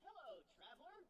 Hello, traveler.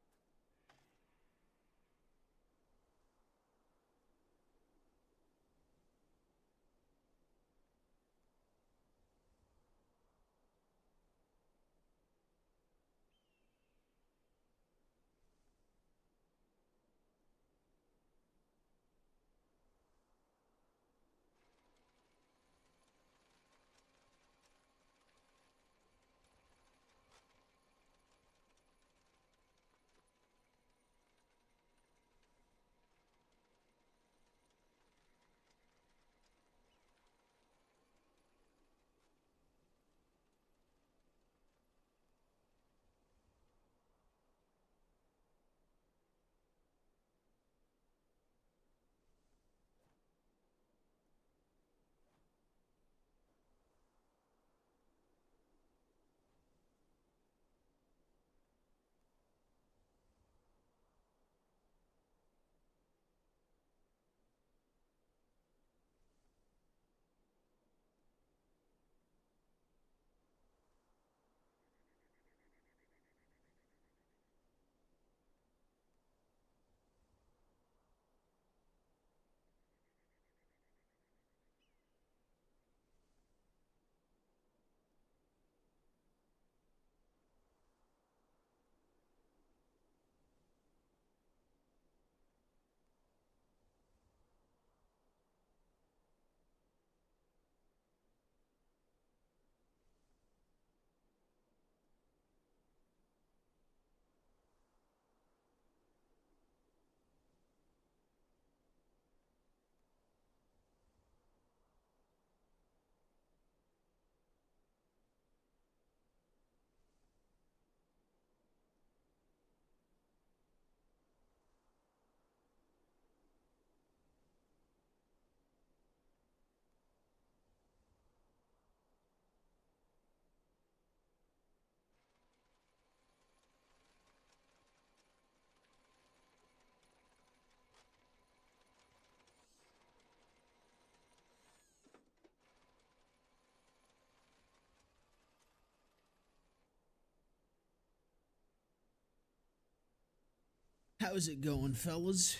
How's it going, fellas?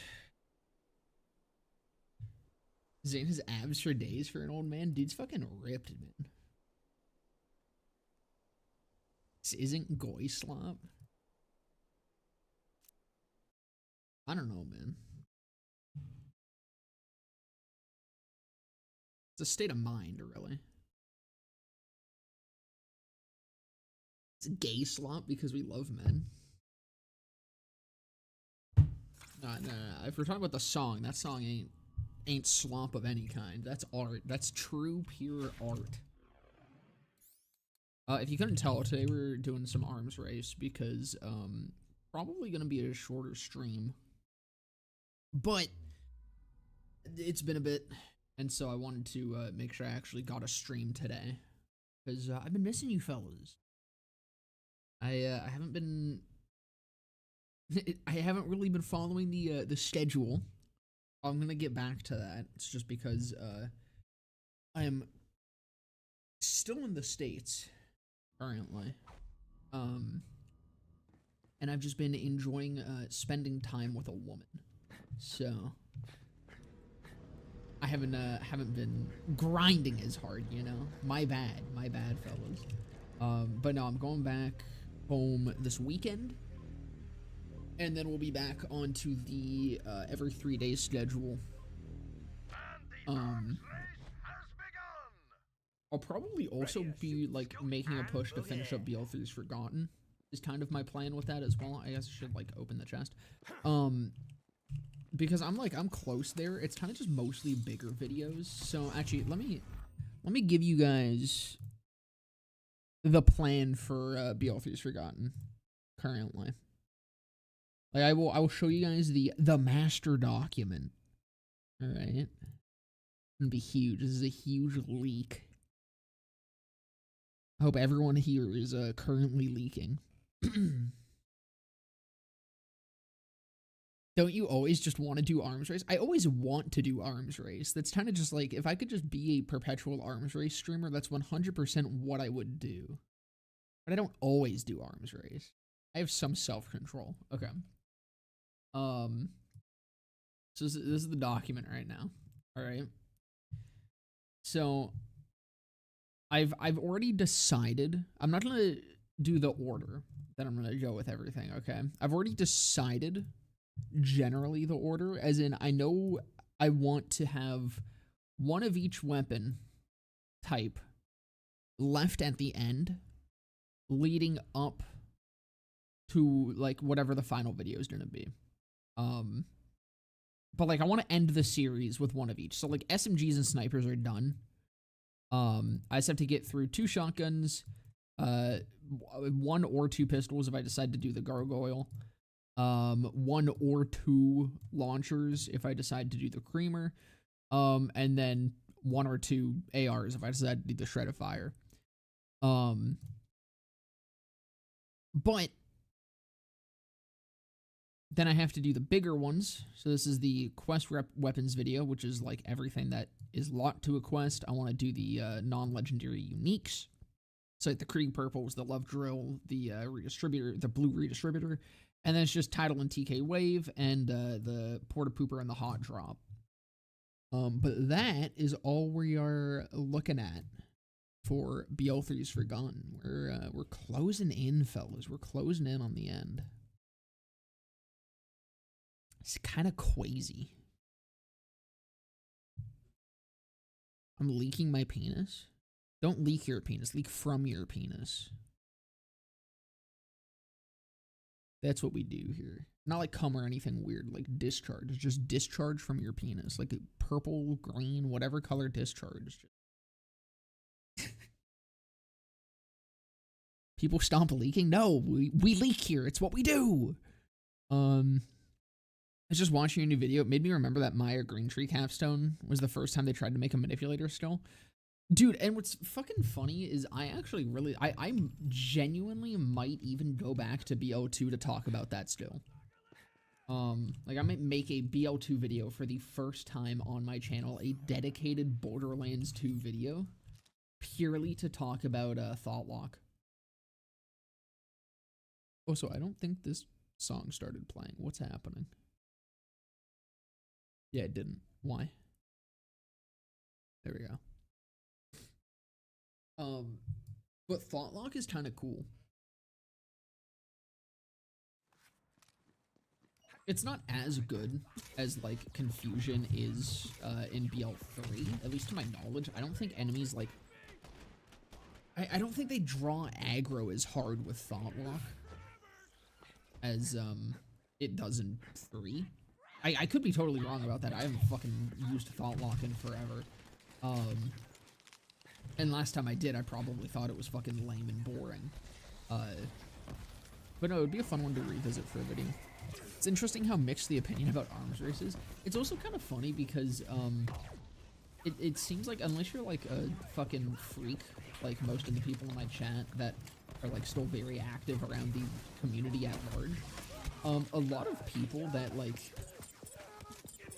Zane has abs for days for an old man. Dude's fucking ripped, man. This isn't goy slop. I don't know, man. It's a state of mind, really. It's a gay slop because we love men. No. If we're talking about the song, that song ain't slop of any kind. That's art. That's true, pure art. If you couldn't tell, today we're doing some arms race because probably gonna be a shorter stream, but it's been a bit, and so I wanted to make sure I actually got a stream today because I've been missing you fellas. I haven't been. I haven't really been following the schedule. I'm gonna get back to that. It's just because I am still in the States currently, and I've just been enjoying spending time with a woman. So I haven't been grinding as hard, you know. My bad, fellas. But no, I'm going back home this weekend. and then we'll be back onto the every 3 day schedule. I'll probably also be like making a push to finish up BL3's Forgotten. Is kind of my plan with that as well. I guess I should like open the chest. Because I'm close there. It's kind of just mostly bigger videos. So actually, let me give you guys the plan for BL3's Forgotten currently. Like I will show you guys the master document. All right, it's gonna be huge. This is a huge leak. I hope everyone here is currently leaking. Don't you always just want to do arms race? I always want to do arms race. That's kind of just like, if I could just be a perpetual arms race streamer, that's 100% what I would do. But I don't always do arms race. I have some self-control. Okay. So this is the document right now. All right. So I've already decided. I'm not gonna do the order that I'm gonna go with everything. Okay. I've already decided generally the order, as in I know I want to have one of each weapon type left at the end, leading up to like whatever the final video is gonna be. But like I want to end the series with one of each. So like SMGs and snipers are done. I just have to get through 2 shotguns, 1 or 2 pistols if I decide to do the gargoyle, 1 or 2 launchers if I decide to do the creamer, and then 1 or 2 ARs if I decide to do the shred of fire. But then I have to do the bigger ones. So this is the quest weapons video, which is like everything that is locked to a quest. I want to do the non-legendary uniques. So like the Krieg Purples, the Love Drill, the redistributor, the blue redistributor, and then it's just Title and TK Wave and the Porta Pooper and the Hot Drop. But that is all we are looking at for BL3's Forgotten. We're closing in, fellas. We're closing in on the end. It's kind of crazy. I'm leaking my penis. Don't leak your penis. Leak from your penis. That's what we do here. Not like cum or anything weird, like discharge. It's just discharge from your penis. Like a purple, green, whatever color discharge. People stop leaking? No, we leak here. It's what we do. I was just watching a new video. It made me remember that Maya Greentree capstone was the first time they tried to make a manipulator still. Dude, and what's fucking funny is I actually really, I genuinely might even go back to BL2 to talk about that still. Like I might make a BL2 video for the first time on my channel, a dedicated Borderlands 2 video, purely to talk about Thoughtlock. Also, I don't think this song started playing. What's happening? Yeah, it didn't. Why? There we go. But Thoughtlock is kind of cool. It's not as good as, like, Confusion is in BL3, at least to my knowledge. I don't think enemies, like... I don't think they draw aggro as hard with Thoughtlock as, it does in 3. I could be totally wrong about that. I haven't fucking used Thoughtlock in forever. And last time I did, I probably thought it was fucking lame and boring. But no, it would be a fun one to revisit for a video. It's interesting how mixed the opinion about arms races. It's also kind of funny because, it seems like unless you're like a fucking freak, like most of the people in my chat that are like still very active around the community at large, a lot of people that like...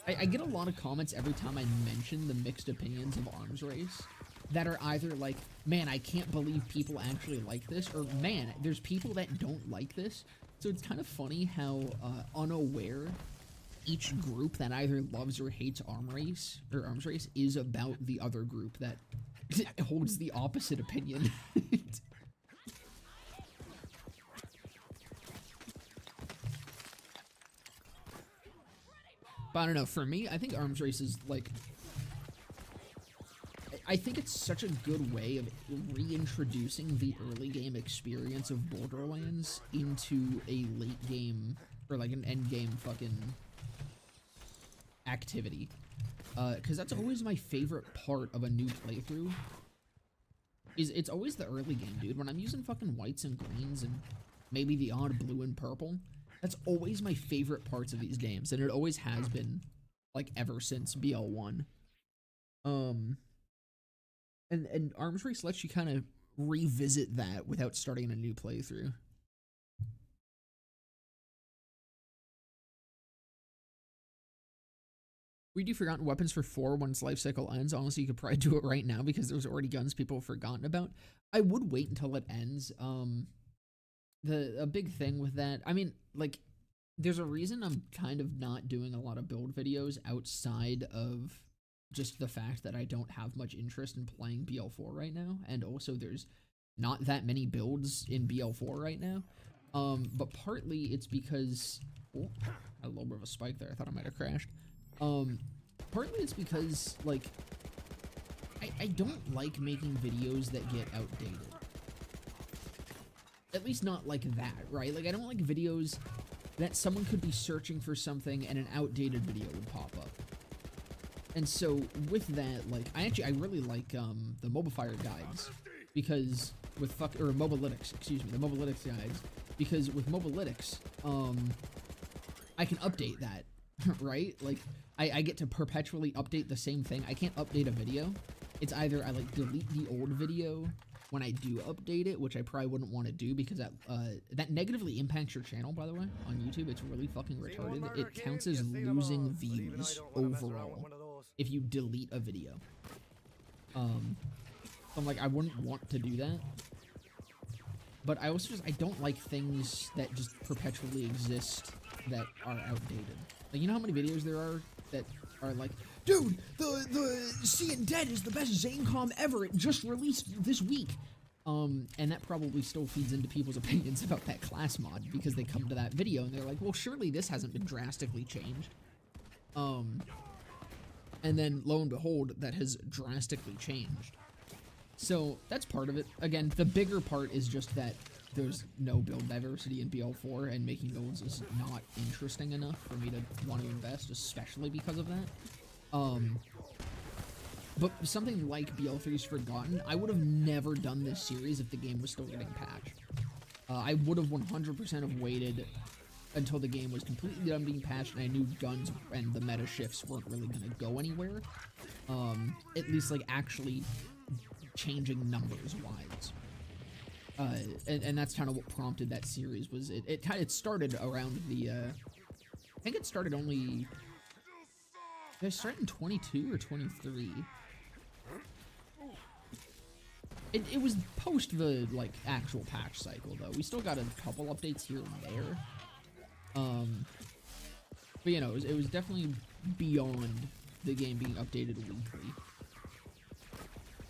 I get a lot of comments every time I mention the mixed opinions of arms race that are either like, man, I can't believe people actually like this, or man, there's people that don't like this. So it's kind of funny how unaware each group that either loves or hates arms race is about the other group that holds the opposite opinion. But I don't know, for me, I think Arms Race is like, I think it's such a good way of reintroducing the early game experience of Borderlands into a late game, or like an end game fucking activity. Because that's always my favorite part of a new playthrough. It's always the early game, dude. When I'm using fucking whites and greens and maybe the odd blue and purple, that's always my favorite parts of these games, and it always has been, like, ever since BL1. And Arms Race lets you kind of revisit that without starting a new playthrough. We do Forgotten Weapons for 4 when its life cycle ends. Honestly, you could probably do it right now because there's already guns people have forgotten about. I would wait until it ends. A big thing with that, I mean, like, there's a reason I'm kind of not doing a lot of build videos outside of just the fact that I don't have much interest in playing BL4 right now, and also there's not that many builds in BL4 right now. But partly it's because, oh, a little bit of a spike there. I thought I might have crashed. Partly it's because, like, I don't like making videos that get outdated. At least not like that, right? Like, I don't like videos that someone could be searching for something and an outdated video would pop up. And so with that, like, I really like the Mobifier guides, because with Mobalytics, excuse me, the Mobalytics guides, because with Mobalytics, I can update that, right? Like, I get to perpetually update the same thing. I can't update a video. It's either I, like, delete the old video when I do update it, which I probably wouldn't want to do because that negatively impacts your channel, by the way, on YouTube. It's really fucking retarded. It counts as losing views overall if you delete a video. I'm like, I wouldn't want to do that. But I also just, I don't like things that just perpetually exist that are outdated. Like, you know how many videos there are that are like, dude, the Seeing Dead is the best Zanecom ever. It just released this week. And that probably still feeds into people's opinions about that class mod, because they come to that video and they're like, well, surely this hasn't been drastically changed. And then lo and behold, that has drastically changed. So that's part of it. Again, the bigger part is just that there's no build diversity in BL4, and making builds is not interesting enough for me to want to invest, especially because of that. But something like BL3's Forgotten, I would have never done this series if the game was still getting patched. I would have 100% have waited until the game was completely done being patched and I knew guns and the meta shifts weren't really going to go anywhere. At least, like, actually changing numbers-wise. And that's kind of what prompted that series. Was it started around the, I think it started only, did it start in 22 or 23? It was post the, like, actual patch cycle, though. We still got a couple updates here and there. But, you know, it was definitely beyond the game being updated weekly.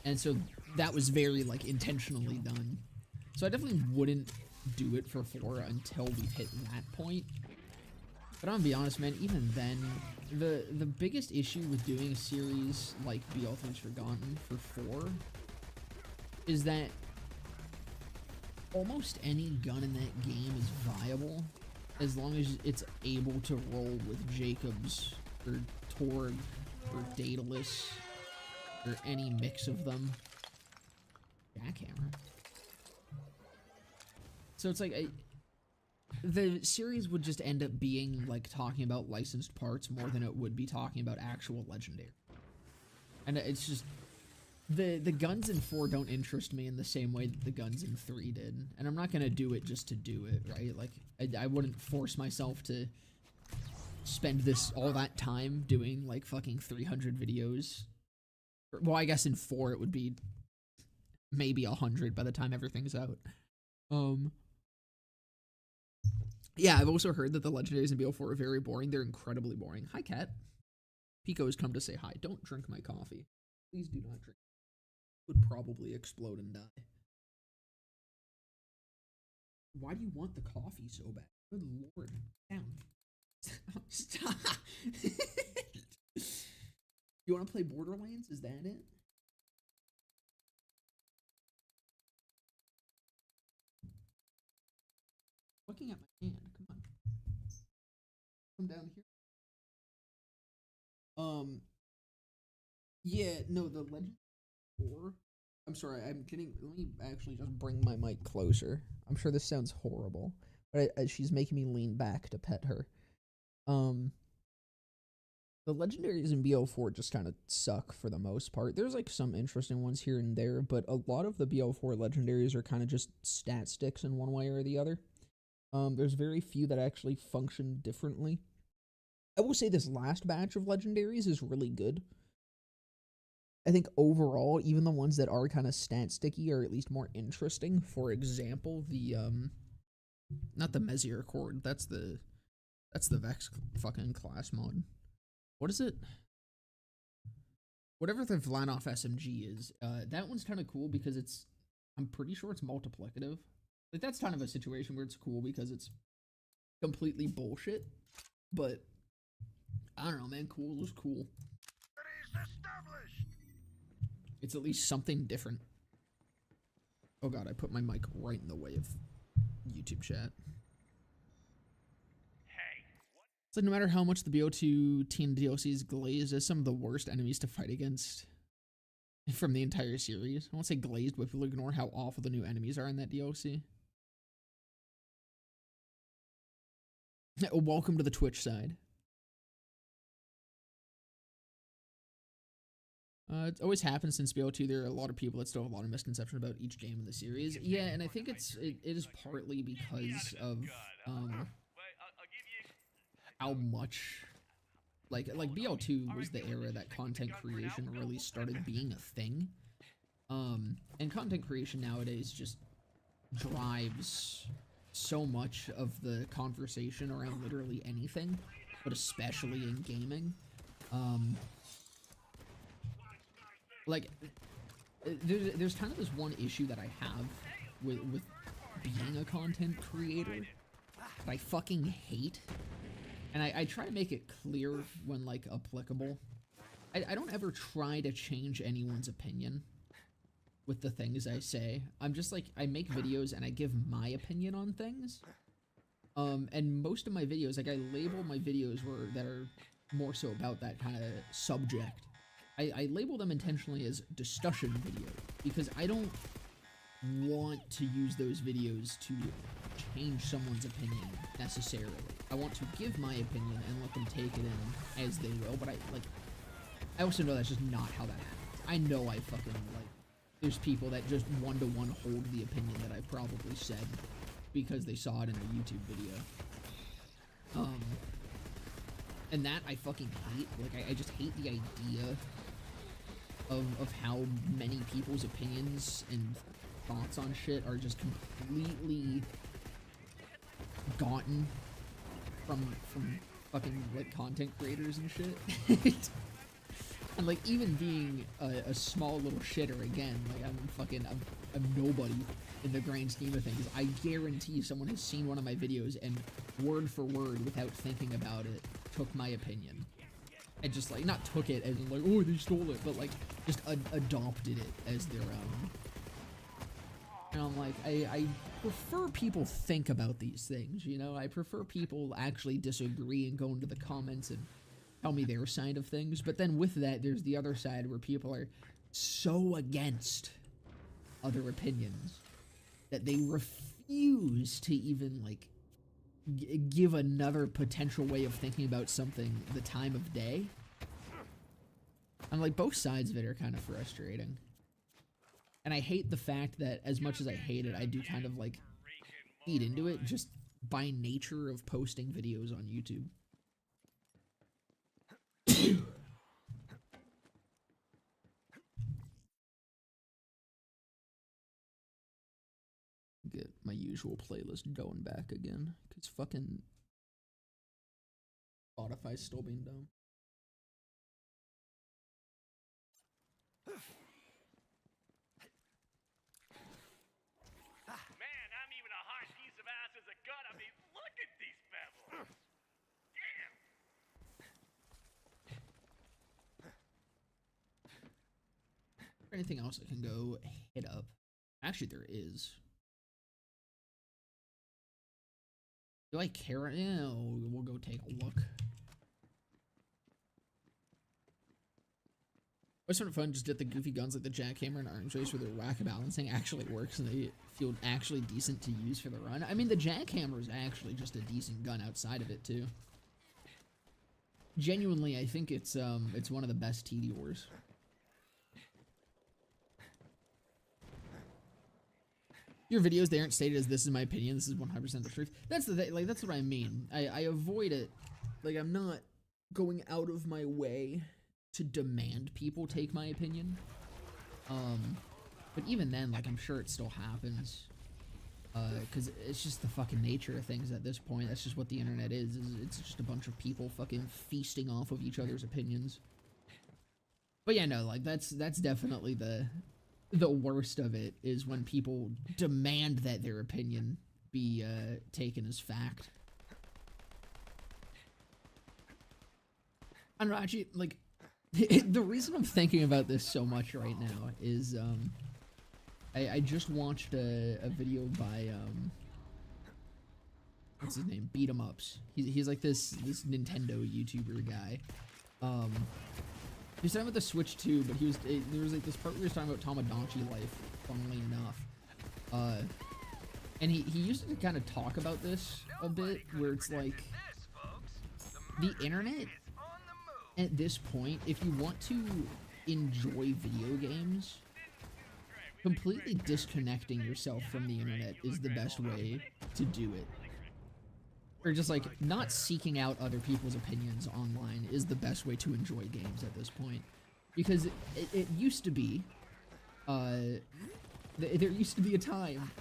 And so that was very, like, intentionally done. So I definitely wouldn't do it for 4 until we hit that point. But I'm gonna be honest, man, even then, the biggest issue with doing a series like BL3's Forgotten for 4 is that almost any gun in that game is viable as long as it's able to roll with Jacobs or Torg or Daedalus or any mix of them. Jackhammer. So it's like, the series would just end up being like talking about licensed parts more than it would be talking about actual legendary. And it's just, the guns in 4 don't interest me in the same way that the guns in 3 did. And I'm not gonna do it just to do it, right? Like, I wouldn't force myself to spend all that time doing like fucking 300 videos. Well, I guess in 4 it would be maybe 100 by the time everything's out. Yeah, I've also heard that the legendaries in BL4 are very boring. They're incredibly boring. Hi, Cat. Pico has come to say hi. Don't drink my coffee. Please do not drink. Would probably explode and die. Why do you want the coffee so bad? Good lord. Down. Stop. You want to play Borderlands? Is that it? Looking at my hand. Come on. Come down here. Yeah, no, the Legend 4. I'm sorry, I'm getting. Let me actually just bring my mic closer. I'm sure this sounds horrible, but she's making me lean back to pet her. The legendaries in BO4 just kind of suck for the most part. There's like some interesting ones here and there, but a lot of the BO4 legendaries are kind of just stat sticks in one way or the other. There's very few that actually function differently. I will say this last batch of legendaries is really good. I think overall, even the ones that are kind of stat sticky are at least more interesting. For example, the not the Messier Chord, that's the Vex fucking class mod. What is it? Whatever the Vlanov SMG is, that one's kind of cool because I'm pretty sure it's multiplicative. Like, that's kind of a situation where it's cool because it's completely bullshit. But, I don't know, man, cool is cool. It's at least something different. Oh god, I put my mic right in the way of YouTube chat. It's like no matter how much the BO2 teen DLC is glazed as some of the worst enemies to fight against from the entire series. I won't say glazed, but people ignore how awful the new enemies are in that DLC. Welcome to the Twitch side. It always happens since BO2. There are a lot of people that still have a lot of misconceptions about each game in the series. Yeah, and I think it is partly because of how much like BO2 was the era that content creation really started being a thing. And content creation nowadays just drives so much of the conversation around literally anything, but especially in gaming. Like, there's kind of this one issue that I have with being a content creator that I fucking hate. And I try to make it clear when, like, applicable. I don't ever try to change anyone's opinion with the things I say. I'm just like, I make videos and I give my opinion on things. And most of my videos, like, I label my videos that are more so about that kind of subject. I label them intentionally as discussion video because I don't want to use those videos to change someone's opinion necessarily. I want to give my opinion and let them take it in as they will, but I also know that's just not how that happens. I know I fucking, like, there's people that just one-to-one hold the opinion that I've probably said because they saw it in a YouTube video. And that I fucking hate. Like, I just hate the idea of how many people's opinions and thoughts on shit are just completely gotten from fucking, like, content creators and shit. And, like, even being a small little shitter, again, like, I'm nobody in the grand scheme of things. I guarantee someone has seen one of my videos and word for word, without thinking about it, took my opinion. And just, like, not took it as in, like, oh, they stole it, but, like, just adopted it as their own. And I'm like, I prefer people think about these things, you know? I prefer people actually disagree and go into the comments and tell me their side of things. But then with that, there's the other side where people are so against other opinions that they refuse to even, like, give another potential way of thinking about something the time of day. And, like, both sides of it are kind of frustrating. And I hate the fact that, as much as I hate it, I do kind of, like, feed into it just by nature of posting videos on YouTube. Get my usual playlist going back again, because fucking Spotify's still being dumb. Man, I'm even a hot piece of ass as a gut. I mean, look at these pebbles. Anything else I can go hit up? Actually, there is. Do I care? Yeah, we'll go take a look. It was sort of fun just get the goofy guns like the jackhammer and arms race where their whack balancing actually works and they feel actually decent to use for the run. I mean, the jackhammer is actually just a decent gun outside of it too. Genuinely, I think it's one of the best TD wars. Your videos, they aren't stated as this is my opinion, this is 100% the truth. That's the thing, like, that's what I mean. I avoid it. Like, I'm not going out of my way to demand people take my opinion. But even then, like, I'm sure it still happens. Because it's just the fucking nature of things at this point. That's just what the internet is it's just a bunch of people fucking feasting off of each other's opinions. But yeah, no, like, that's definitely the worst of it, is when people demand that their opinion be taken as fact. I don't know, actually, like, the reason I'm thinking about this so much right now is, I just watched a video by, what's his name? Beat 'em Ups. He's like this Nintendo YouTuber guy. He was talking about the Switch too, but there was like this part where he was talking about Tamagotchi life, funnily enough. And he used to kind of talk about this a bit, where it's like, the internet, at this point, if you want to enjoy video games, completely disconnecting yourself from the internet is the best way to do it. Or just like not seeking out other people's opinions online is the best way to enjoy games at this point. Because it used to be, there used to be a time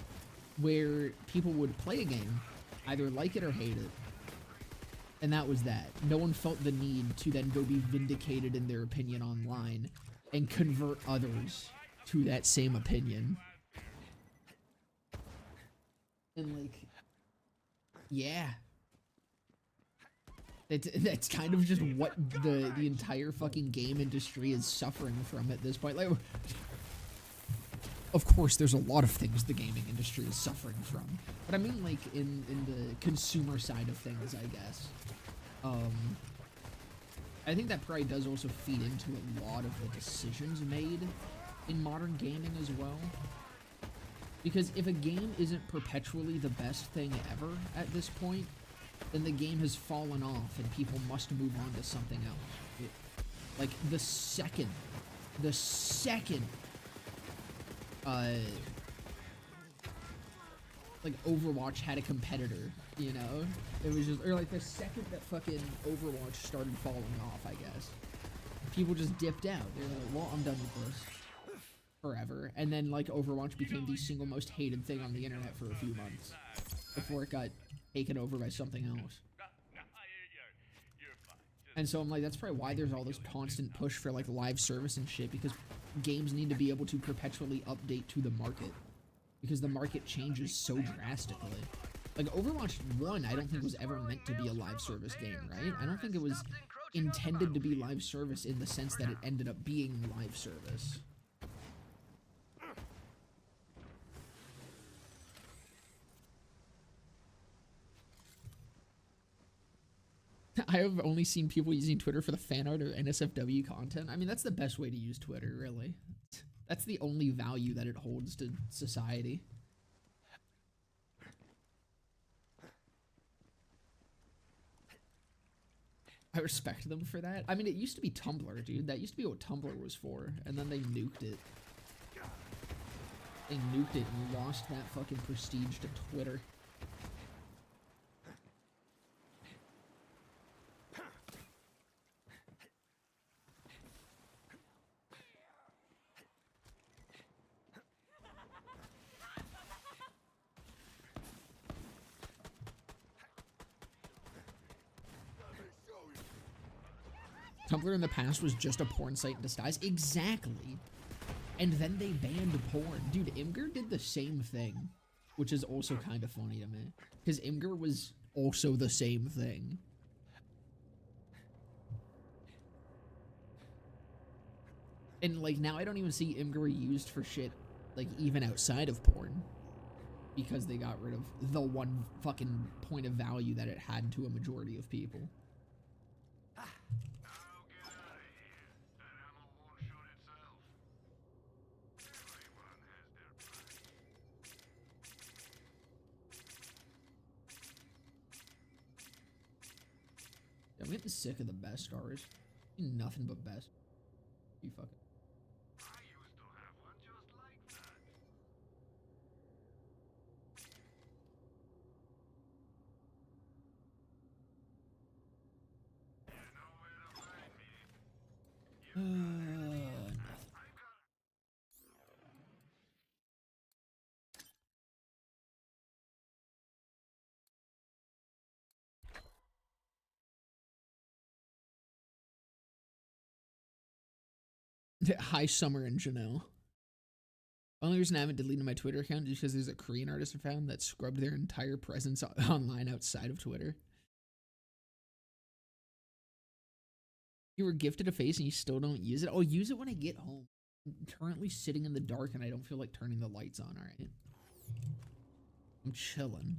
where people would play a game, either like it or hate it, and that was that. No one felt the need to then go be vindicated in their opinion online and convert others to that same opinion. And like, yeah. That's kind of just what the entire fucking game industry is suffering from at this point. Like, of course, there's a lot of things the gaming industry is suffering from, but I mean, like, in the consumer side of things, I guess. I think that probably does also feed into a lot of the decisions made in modern gaming as well. Because if a game isn't perpetually the best thing ever at this point, then the game has fallen off and people must move on to something else. Like, the second, like, Overwatch had a competitor, you know? It was just, or like the second that fucking Overwatch started falling off, I guess, people just dipped out. They're like, well, I'm done with this forever. And then, like, Overwatch became the single most hated thing on the internet for a few months before it got taken over by something else. And so I'm like, that's probably why there's all this constant push for, like, live service and shit, because games need to be able to perpetually update to the market, because the market changes so drastically. Like, Overwatch 1, I don't think was ever meant to be a live service game, right? I don't think it was intended to be live service in the sense that it ended up being live service. I have only seen people using Twitter for the fan art or NSFW content. I mean, that's the best way to use Twitter, really. That's the only value that it holds to society. I respect them for that. I mean, it used to be Tumblr, dude. That used to be what Tumblr was for, and then they nuked it. They nuked it and lost that fucking prestige to Twitter. Tumblr in the past was just a porn site in disguise. Exactly. And then they banned porn. Dude, Imgur did the same thing, which is also kind of funny to me, because Imgur was also the same thing. And like now I don't even see Imgur used for shit like even outside of porn because they got rid of the one fucking point of value that it had to a majority of people. I'm getting sick of the best stars. Nothing but best. You fucking. I used to have one just like that. You know where to find me. Nothing. Hi, Summer and Janelle. Only reason I haven't deleted my Twitter account is because there's a Korean artist I found that scrubbed their entire presence online outside of Twitter. You were gifted a face and you still don't use it? I'll use it when I get home. I'm currently sitting in the dark and I don't feel like turning the lights on, alright? I'm chilling.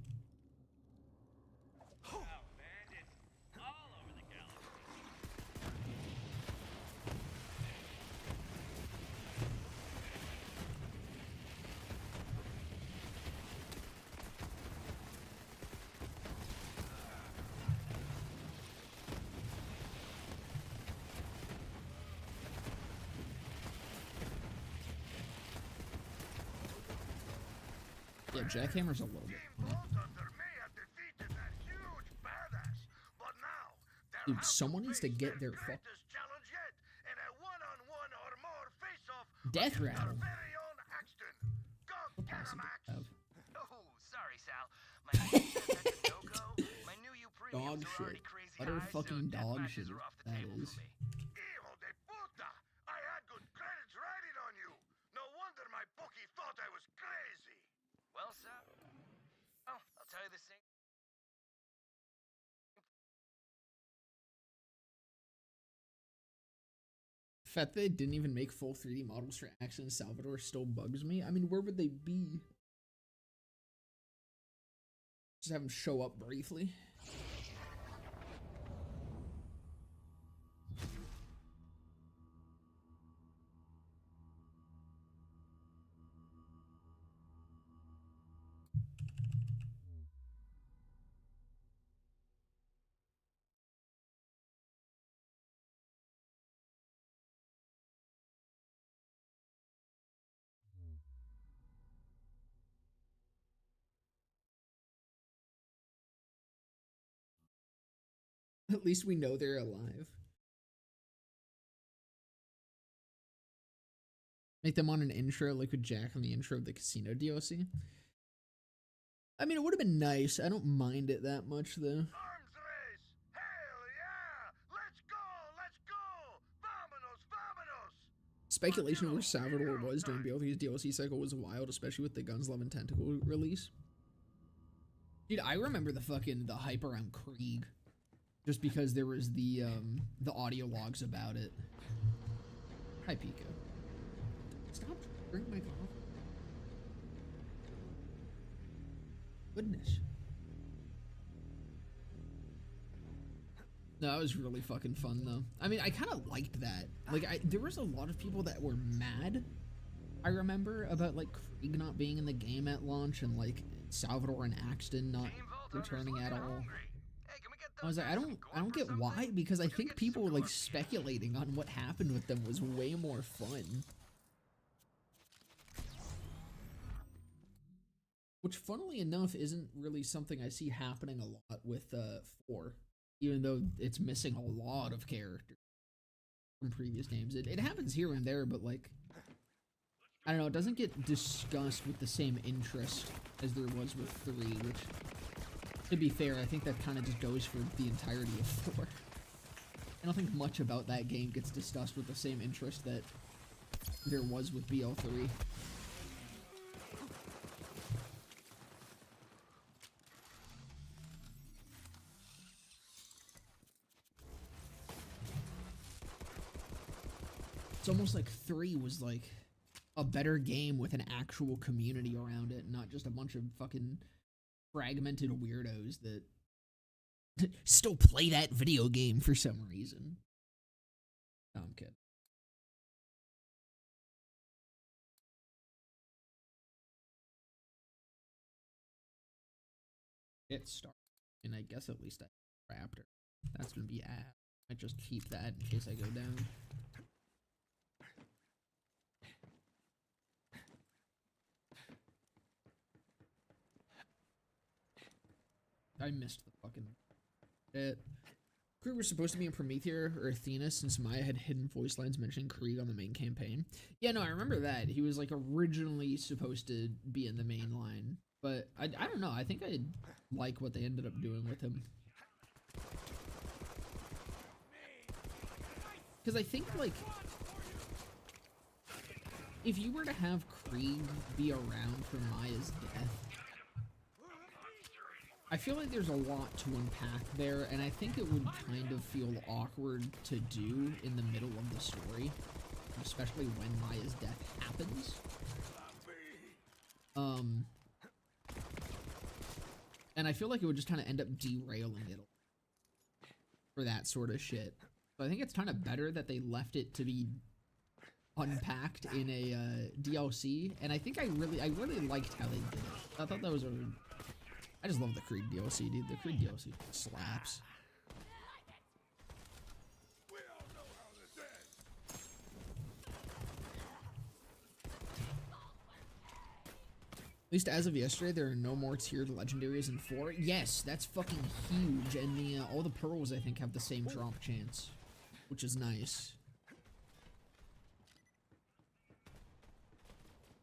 Yeah, Jackhammer's a little bit. Dude, someone needs to get their fuck. Death rattle. What passive do I have? Oh, sorry, Sal. My no-go. My new you Dog shit. Utter fucking dog shit. That is. Hijo de puta! I had good credits writing on you. No wonder my bookie thought I was crazy. Well, Sal, I'll tell you the same. Fact that they didn't even make full 3D models for Axel and Salvador still bugs me. I mean, where would they be? Just have them show up briefly. At least we know they're alive. Make them on an intro like with Jack on the intro of the Casino DLC. I mean, it would have been nice. I don't mind it that much, though. Arms race! Hell yeah! Let's go! Vámonos, vámonos! Speculation of where Salvador was during BLT's DLC cycle was wild, especially with the Guns Love and Tentacle release. Dude, I remember the hype around Krieg. Just because there was the audio logs about it. Hi, Pico. Stop drinking my coffee. Goodness. No, that was really fucking fun, though. I mean, I kind of liked that. Like, there was a lot of people that were mad, I remember, about, like, Krieg not being in the game at launch and, like, Salvador and Axton not returning at all. I was like, I don't get why, because I think people were, like, speculating on what happened with them was way more fun. Which, funnily enough, isn't really something I see happening a lot with 4. Even though it's missing a lot of characters from previous games. It happens here and there, but, like, I don't know, it doesn't get discussed with the same interest as there was with 3, which, to be fair, I think that kind of just goes for the entirety of 4. I don't think much about that game gets discussed with the same interest that there was with BL3. almost like 3 was like a better game with an actual community around it, not just a bunch of fucking fragmented weirdos that still play that video game for some reason. No, I'm kidding. It's started, and I guess at least I Raptor. That's gonna be ass. I just keep that in case I go down. I missed the fucking bit. Krieg was supposed to be in Promethea or Athena since Maya had hidden voice lines mentioning Krieg on the main campaign. Yeah, no, I remember that. He was like originally supposed to be in the main line, but I don't know. I think I like what they ended up doing with him. Because I think, like, if you were to have Krieg be around for Maya's death, I feel like there's a lot to unpack there, and I think it would kind of feel awkward to do in the middle of the story, especially when Maya's death happens. And I feel like it would just kind of end up derailing it for that sort of shit. So I think it's kind of better that they left it to be unpacked in a DLC, and I think I really liked how they did it. I thought that was I just love the Krieg DLC, dude. The Krieg DLC slaps. At least as of yesterday, there are no more tiered legendaries in 4. Yes, that's fucking huge, and the all the pearls I think have the same drop chance, which is nice.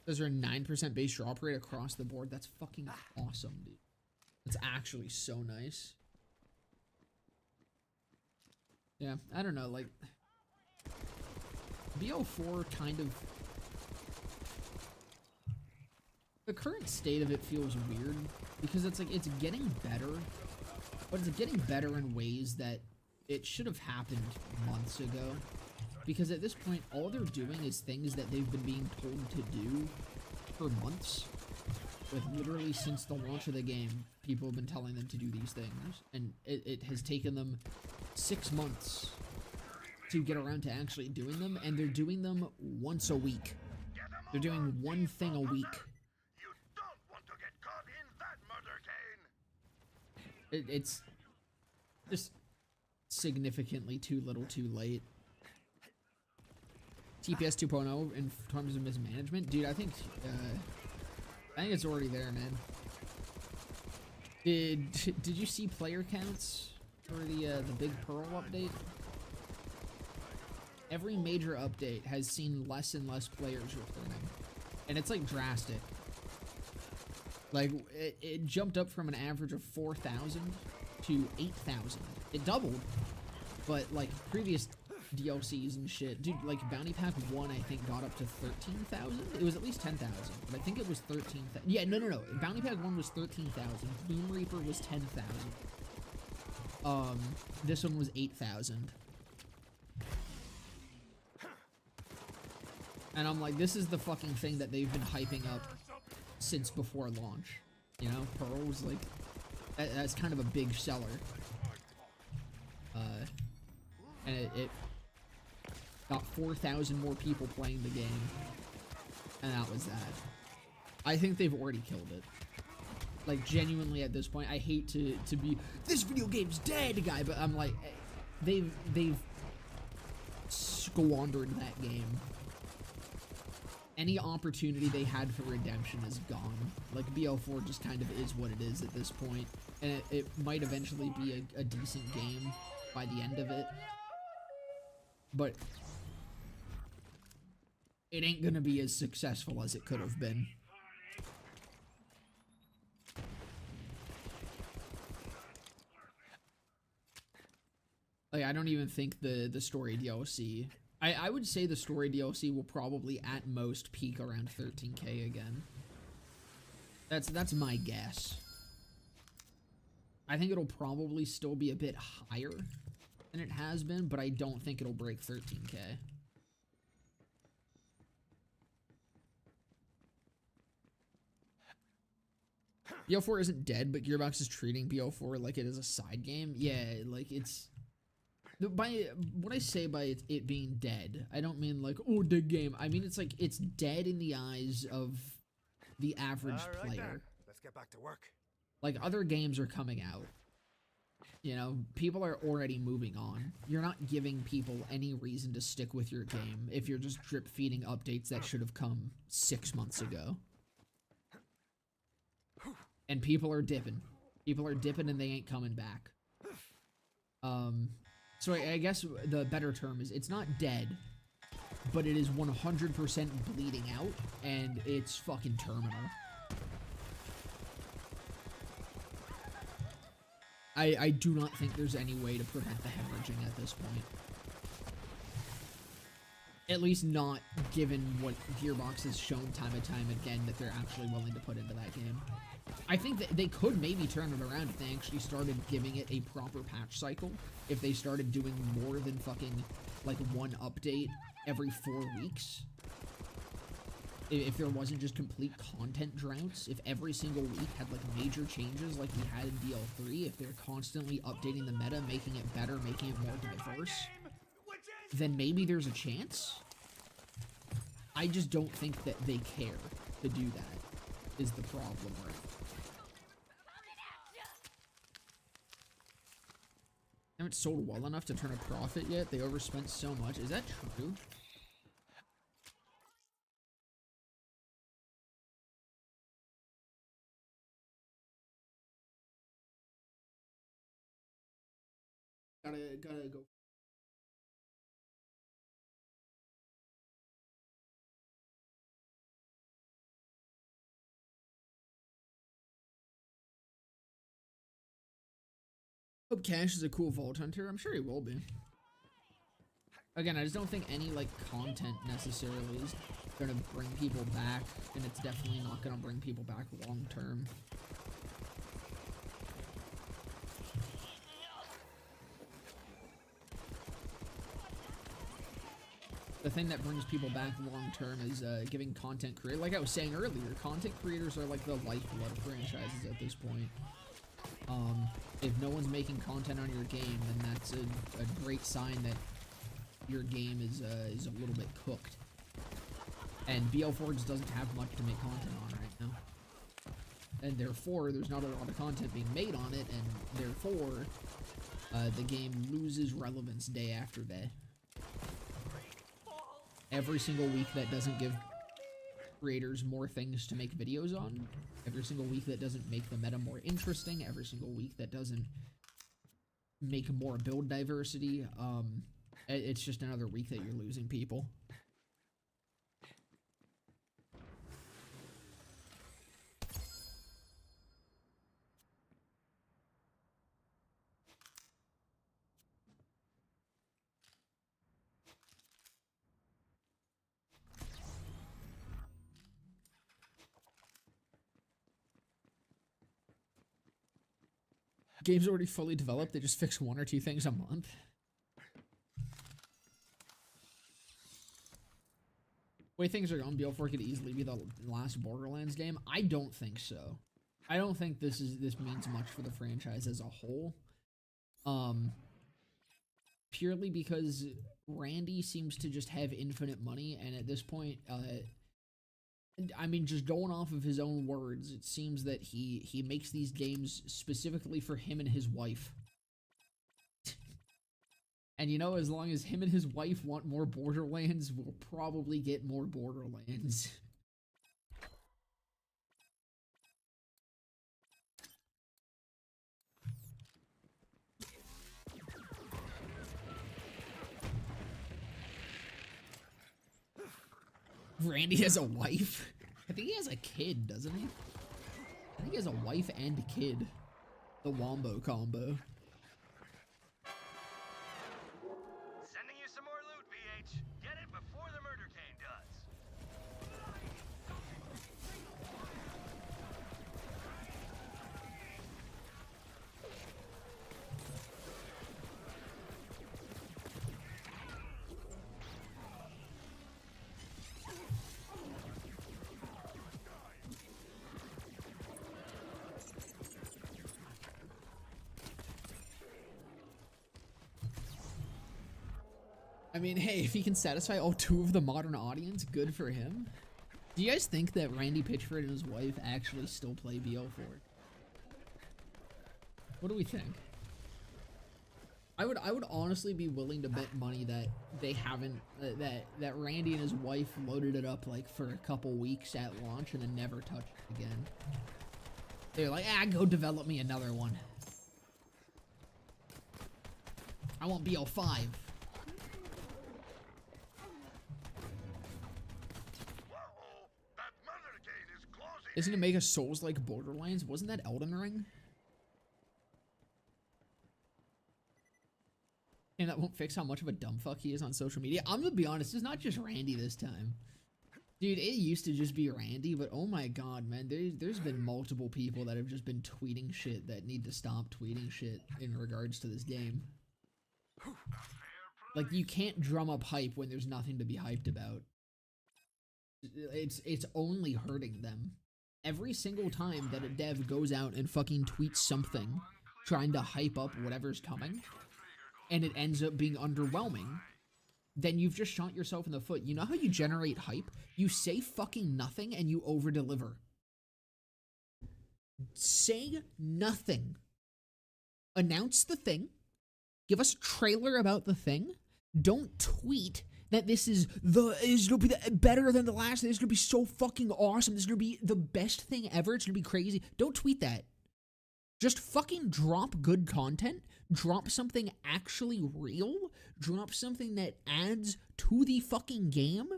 There's a 9% base drop rate across the board. That's fucking awesome, dude. It's actually so nice. Yeah, I don't know, like BO4 kind of, the current state of it feels weird because it's like it's getting better, but it's getting better in ways that it should have happened months ago. Because at this point, all they're doing is things that they've been being told to do for months. Like literally since the launch of the game, people have been telling them to do these things. And it has taken them 6 months to get around to actually doing them. And they're doing them once a week. They're doing one thing a week. You don't want to get caught in that murder cane. It's just significantly too little too late. TPS 2.0 in terms of mismanagement, dude. I think it's already there, man. Did you see player counts for the Big Pearl update? Every major update has seen less and less players returning, and it's like drastic. Like it jumped up from an average of 4,000 to 8,000. It doubled, but like previous DLCs and shit, dude, like Bounty Pack 1 I think got up to 13,000. It was at least 10,000, but I think it was 13,000. Yeah, no. Bounty Pack 1 was 13,000. Boom Reaper was 10,000. This one was 8,000. And I'm like, this is the fucking thing that they've been hyping up since before launch. You know, Pearl was like, that's kind of a big seller. And it got 4,000 more people playing the game, and that was that. I think they've already killed it. Like, genuinely at this point, I hate to be this video game's dead guy, but I'm like, they've squandered that game. Any opportunity they had for redemption is gone. Like, BO4 just kind of is what it is at this point, and it might eventually be a decent game by the end of it, but it ain't gonna be as successful as it could have been. Like, I don't even think the story DLC, I would say the story DLC will probably at most peak around 13K again. That's my guess. I think it'll probably still be a bit higher than it has been, but I don't think it'll break 13K. BO4 isn't dead, but Gearbox is treating BO4 like it is a side game. Yeah, like it's... By what I say by it being dead, I don't mean like, oh, dead game. I mean, it's like, it's dead in the eyes of the average player. Then. Let's get back to work. Like, other games are coming out. You know, people are already moving on. You're not giving people any reason to stick with your game if you're just drip feeding updates that should have come 6 months ago. And people are dipping. People are dipping and they ain't coming back. So I guess the better term is it's not dead, but it is 100% bleeding out, and it's fucking terminal. I do not think there's any way to prevent the hemorrhaging at this point. At least not given what Gearbox has shown time and time again that they're actually willing to put into that game. I think that they could maybe turn it around if they actually started giving it a proper patch cycle. If they started doing more than fucking, like, one update every 4 weeks. If there wasn't just complete content droughts. If every single week had, like, major changes like we had in DL3. If they're constantly updating the meta, making it better, making it more diverse. Then maybe there's a chance. I just don't think that they care to do that, is the problem, right? Haven't sold well enough to turn a profit yet. They overspent so much. Is that true? Gotta go. Hope Cash is a cool Vault Hunter. I'm sure he will be. Again, I just don't think any, like, content necessarily is gonna bring people back, and it's definitely not gonna bring people back long term. The thing that brings people back long term is giving content creators, like I was saying earlier, content creators are like the lifeblood of franchises at this point. If no one's making content on your game, then that's a great sign that your game is a little bit cooked. And BL4 just doesn't have much to make content on right now. And therefore, there's not a lot of content being made on it, and therefore, the game loses relevance day after day. Every single week that doesn't give creators more things to make videos on, every single week that doesn't make the meta more interesting, every single week that doesn't make more build diversity, it's just another week that you're losing people. Game's already fully developed, they just fix 1 or 2 things a month. The way things are going, BL4 could easily be the last Borderlands game. I don't think so. I don't think this means much for the franchise as a whole. Purely because Randy seems to just have infinite money, and at this point, I mean, just going off of his own words, it seems that he makes these games specifically for him and his wife. And you know, as long as him and his wife want more Borderlands, we'll probably get more Borderlands. Randy has a wife? I think he has a kid, doesn't he? I think he has a wife and a kid. The Wombo combo. Sending you some more loot, VH. Get it before the murder cane does. I mean, hey, if he can satisfy all 2 of the modern audience, good for him. Do you guys think that Randy Pitchford and his wife actually still play BL4? What do we think? I would honestly be willing to bet money that they haven't that Randy and his wife loaded it up like for a couple weeks at launch and then never touched it again. They're like, go develop me another one. I want BL5. Whoa, that mother gate is closing. Isn't it make a Souls like Borderlands? Wasn't that Elden Ring? And that won't fix how much of a dumb fuck he is on social media. I'm gonna be honest, it's not just Randy this time. Dude, it used to just be Randy, but oh my god, man, there's been multiple people that have just been tweeting shit that need to stop tweeting shit in regards to this game. Like, you can't drum up hype when there's nothing to be hyped about. It's only hurting them. Every single time that a dev goes out and fucking tweets something trying to hype up whatever's coming, and it ends up being underwhelming, then you've just shot yourself in the foot. You know how you generate hype? You say fucking nothing and you over-deliver. Say nothing. Announce the thing. Give us a trailer about the thing. Don't tweet that this is gonna be better than the last. This is gonna be so fucking awesome. This is gonna be the best thing ever. It's gonna be crazy. Don't tweet that. Just fucking drop good content. Drop something actually real. Drop something that adds to the fucking game.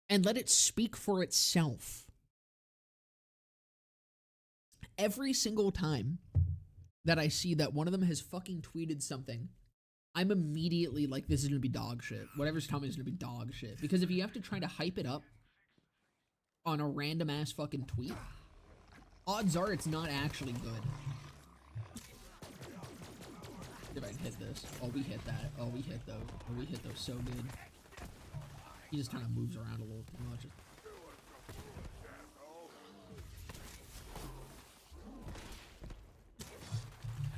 And let it speak for itself. Every single time that I see that one of them has fucking tweeted something, I'm immediately like, this is gonna be dog shit. Whatever's coming is gonna be dog shit. Because if you have to try to hype it up on a random ass fucking tweet, odds are it's not actually good. If I can hit this. Oh, we hit that. Oh, we hit those. Oh, we hit those so good. He just kind of moves around a little too much.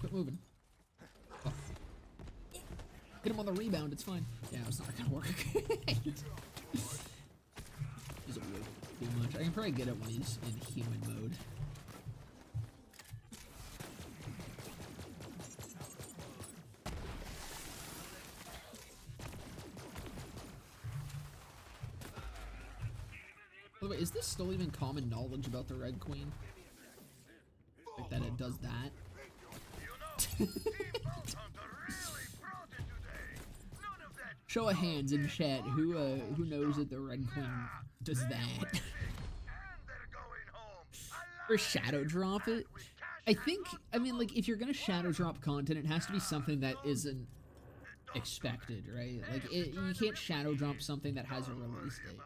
Quit moving. Oh. Hit him on the rebound, it's fine. Yeah, it's not gonna work. He's away too much. I can probably get it when he's in human mode. By the way, is this still even common knowledge about the Red Queen? Like that it does that? Show of hands in chat who knows that the Red Queen does that. Or shadow drop it? I mean, like, if you're gonna shadow drop content, it has to be something that isn't expected, right? Like, you can't shadow drop something that has a release date.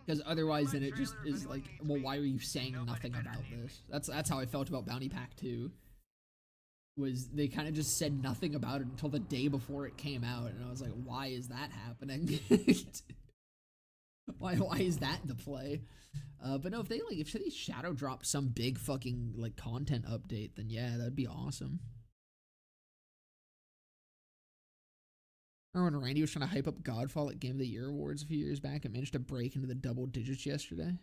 Because otherwise then it just is like, well, why are you saying nothing about this? That's how I felt about Bounty Pack 2. Was they kind of just said nothing about it until the day before it came out, and I was like, why is that happening? why is that the play? But no, if they shadow drop some big fucking like content update, then yeah, that'd be awesome. Remember when Randy was trying to hype up Godfall at Game of the Year awards a few years back and managed to break into the double digits yesterday?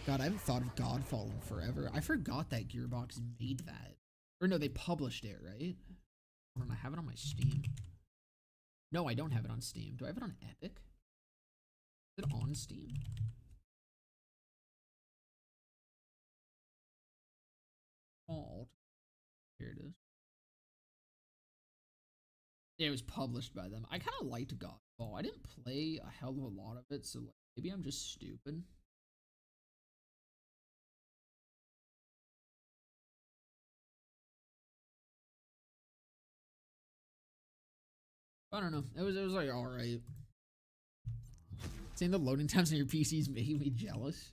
God, I haven't thought of Godfall in forever. I forgot that Gearbox made that. Or no, they published it, right? Or do I have it on my Steam? No, I don't have it on Steam. Do I have it on Epic? Is it on Steam? Called. Here it is. Yeah, it was published by them. I kind of liked Godfall. I didn't play a hell of a lot of it, so like, maybe I'm just stupid. I don't know. It was like alright. Saying the loading times on your PC's making me jealous.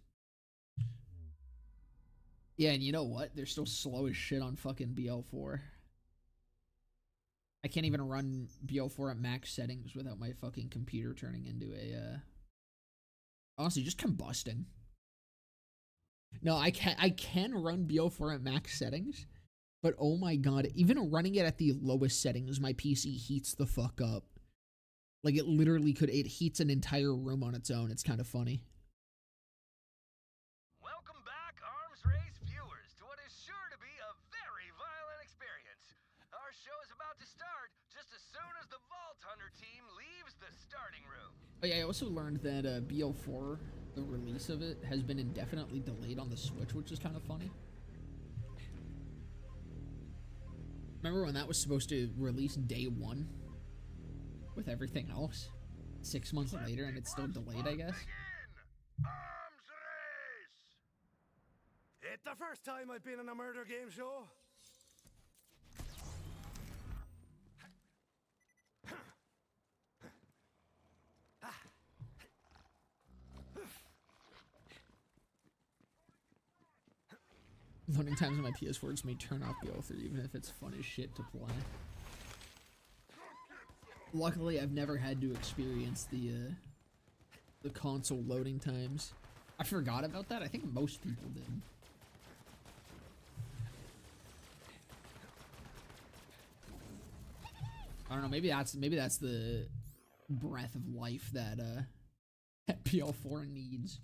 Yeah, and you know what? They're still slow as shit on fucking BL4. I can't even run BL4 at max settings without my fucking computer turning into a, honestly, just combusting. No, I can run BL4 at max settings, But oh my god, even running it at the lowest settings, my PC heats the fuck up. Like it literally it heats an entire room on its own. It's kind of funny. Welcome back, Arms Race viewers, to what is sure to be a very violent experience. Our show is about to start just as soon as the Vault Hunter team leaves the starting room. Oh yeah, I also learned that BO4, the release of it, has been indefinitely delayed on the Switch, which is kind of funny. Remember when that was supposed to release day one with everything else? 6 months later and it's still delayed, I guess. Arms Race! It's the first time I've been in a murder game show. Loading times on my PS4 just may turn off BO3 even if it's fun as shit to play. Luckily, I've never had to experience the console loading times. I forgot about that. I think most people did. I don't know. Maybe that's the breath of life that that PL4 needs.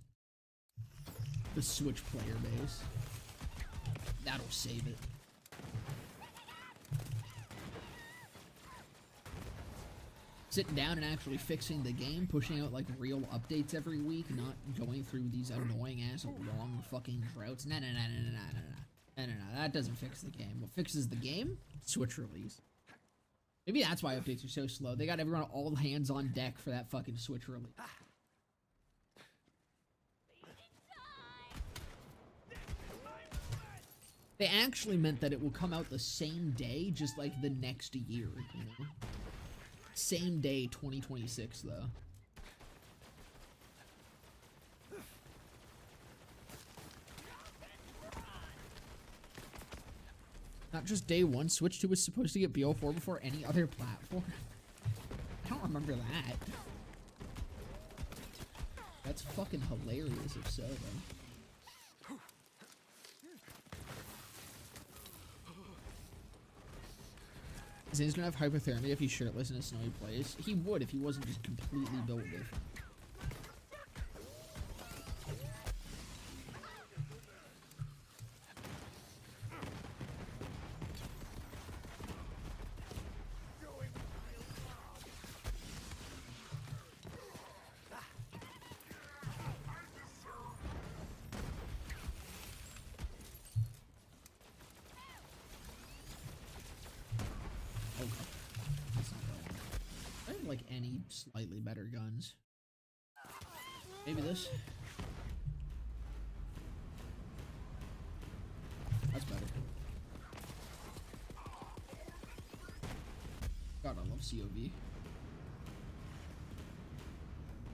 The Switch player base. That'll save it. Sitting down and actually fixing the game, pushing out like real updates every week, not going through these annoying ass long fucking droughts. No, that doesn't fix the game. What fixes the game? Switch release. Maybe that's why updates are so slow. They got everyone all hands on deck for that fucking Switch release. They actually meant that it will come out the same day, just like the next year, you know? Same day, 2026, though. Not just day one. Switch 2 was supposed to get BO4 before any other platform. I don't remember that. That's fucking hilarious if so, though. Zane's gonna have hypothermia if he's shirtless in a snowy place. He would if he wasn't just completely built different. Like any slightly better guns. Maybe this. That's better. God, I love COV.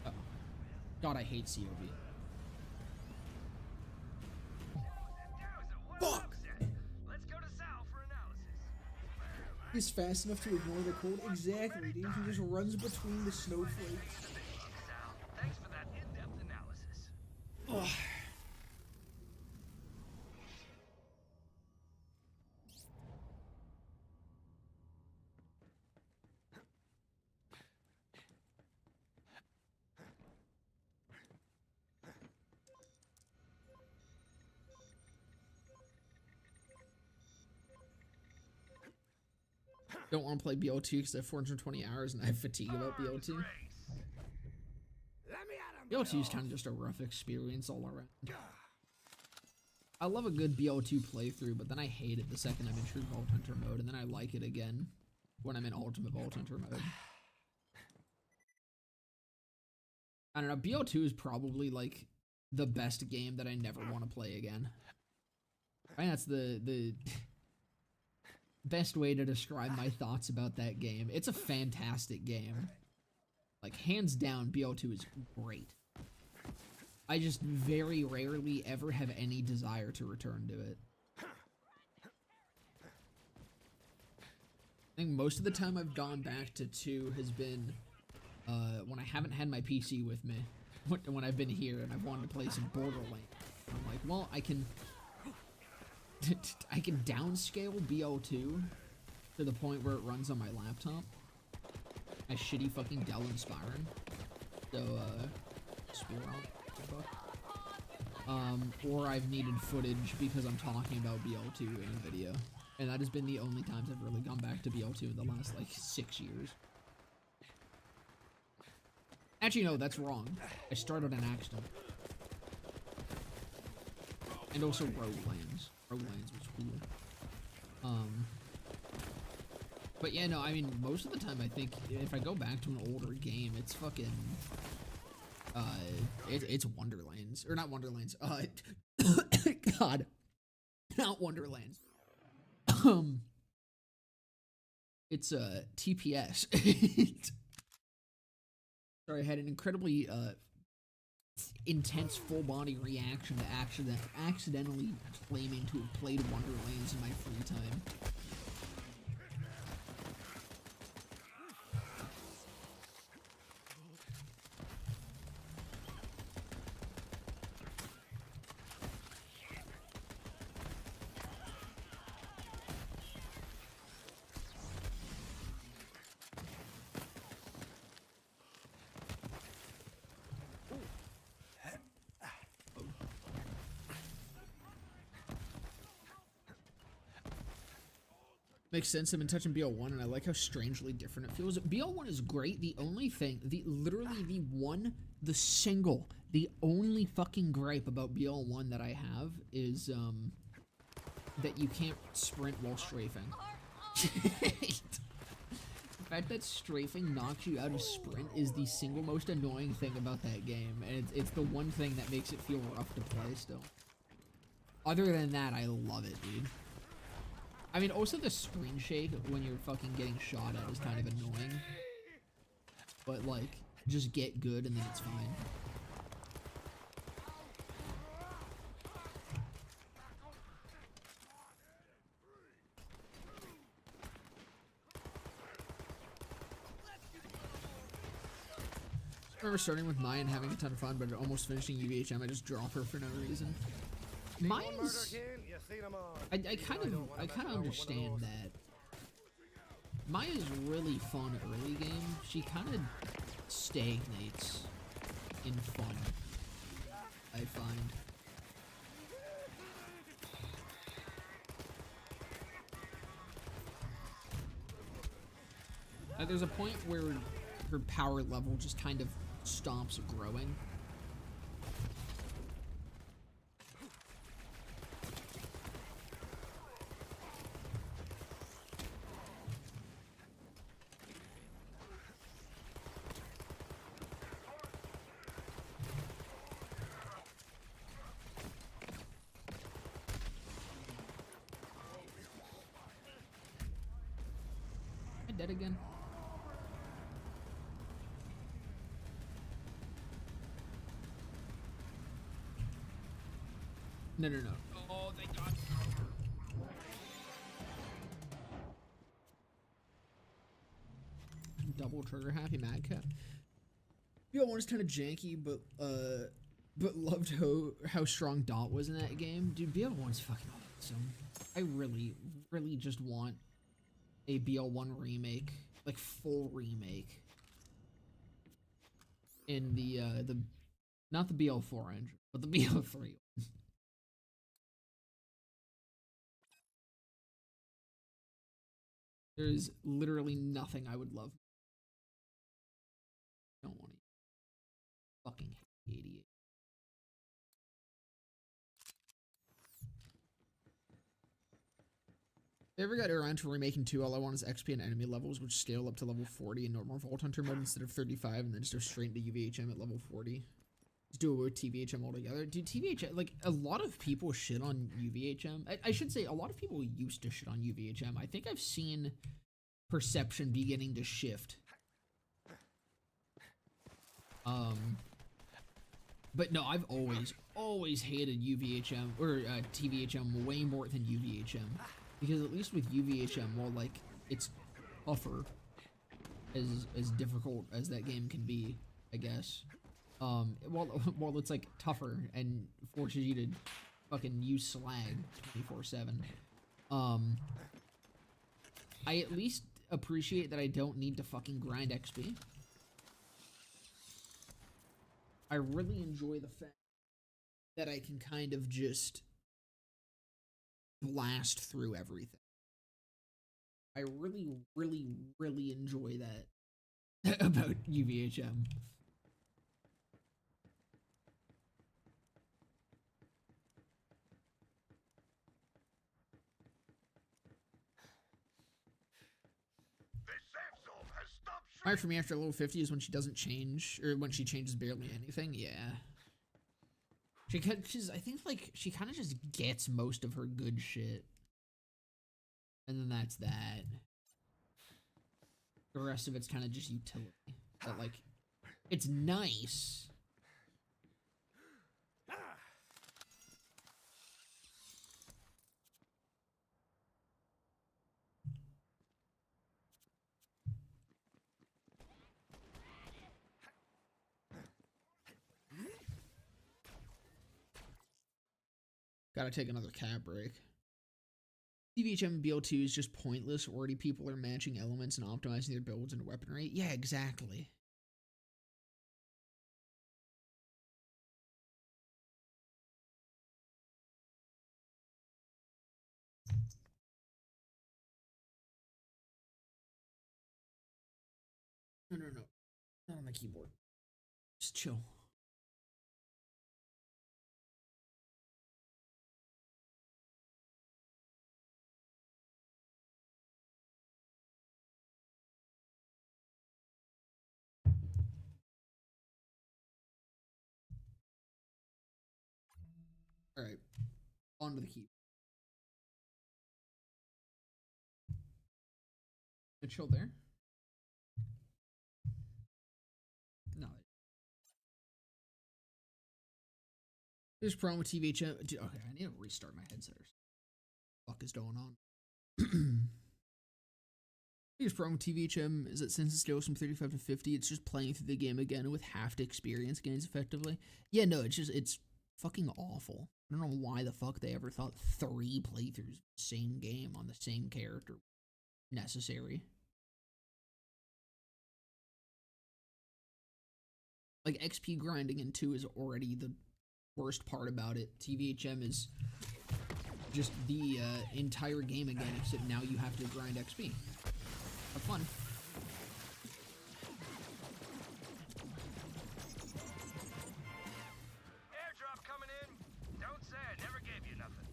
Oh. God, I hate COV. Fuck! He's fast enough to ignore the cold. Exactly, dude. He just runs between the snowflakes. Thanks for that in-depth analysis. Ugh. Don't want to play BO2 because I have 420 hours and I have fatigue about BO2. BO2 is kind of just a rough experience all around. I love a good BO2 playthrough, but then I hate it the second I'm in True Vault Hunter mode, and then I like it again when I'm in Ultimate Vault Hunter mode. I don't know, BO2 is probably like the best game that I never want to play again. I think that's the best way to describe my thoughts about that game. It's a fantastic game. Like, hands down, BO2 is great. I just very rarely ever have any desire to return to it. I think most of the time I've gone back to 2 has been when I haven't had my PC with me. When I've been here and I've wanted to play some Borderlands. I'm like, well, I can I can downscale BL2 to the point where it runs on my laptop. My shitty fucking Dell Inspiron. So, Spear out. Or I've needed footage because I'm talking about BL2 in a video. And that has been the only times I've really gone back to BL2 in the last, like, 6 years. Actually, no, that's wrong. I started an accident. And also Borderlands. Borderlands was cool. But yeah, no, I mean, most of the time I think if I go back to an older game, it's fucking, it's Wonderlands. Or not Wonderlands, God. Not Wonderlands. It's, TPS. Sorry, I had an incredibly, intense full body reaction to accidentally claiming to have played Wonderlands in my free time. Makes sense. I've been touching BL1 and I like how strangely different it feels. BL1 is great. The only thing, the only fucking gripe about BL1 that I have is that you can't sprint while strafing. The fact that strafing knocks you out of sprint is the single most annoying thing about that game, and it's the one thing that makes it feel rough to play still. Other than that, I love it, dude. I mean, also the screen shake when you're fucking getting shot at is kind of annoying. But, like, just get good and then it's fine. I remember starting with Maya and having a ton of fun, but almost finishing UVHM, I just drop her for no reason. Maya's... I kind of understand that. Maya's really fun early game. She kind of stagnates in fun, I find. There's a point where her power level just kind of stops growing. Dead again. No. Oh, thank God. Double trigger happy Madcap. BL1 is kind of janky, but loved how strong Dot was in that game. Dude, BL1 is fucking awesome. I really just want a BL1 remake, like full remake, in the not the BL4 engine, but the BL3 one. There's literally nothing I would love. I don't want to fucking hate 88. If I ever got around to remaking 2, all I want is XP and enemy levels, which scale up to level 40 in normal Vault Hunter mode instead of 35, and then just go straight into UVHM at level 40. Just do it with TVHM altogether. Dude, TVHM, like, a lot of people shit on UVHM. I should say, a lot of people used to shit on UVHM. I think I've seen perception beginning to shift. But no, I've always hated UVHM, or TVHM way more than UVHM. Because at least with UVHM, while, like, it's tougher, as difficult as that game can be, I guess, while it's, like, tougher and forces you to fucking use slag 24/7. I at least appreciate that I don't need to fucking grind XP. I really enjoy the fact that I can kind of just blast through everything. I really, really, really enjoy that about UVHM. Hard for me after level 50 is when she doesn't change, or when she changes barely anything. Yeah. Because I think, like, she kind of just gets most of her good shit. And then that's that. The rest of it's kind of just utility. But, like, it's nice. Gotta take another cab break. TVHM and BL2 is just pointless. Already people are matching elements and optimizing their builds and weaponry. Yeah, exactly. No. Not on the keyboard. Just chill. Alright. Onto the keyboard. Chill there. No. There's a problem with TVHM. Dude, okay, I need to restart my headset. What the fuck is going on? Biggest problem with TVHM is that since it scales from 35 to 50, it's just playing through the game again with half the experience gains effectively. Yeah, no, it's fucking awful. I don't know why the fuck they ever thought 3 playthroughs of the same game on the same character necessary. Like, XP grinding in 2 is already the worst part about it. TVHM is just the entire game again, except now you have to grind XP. Have fun. Airdrop coming in. Don't say I never gave you nothing.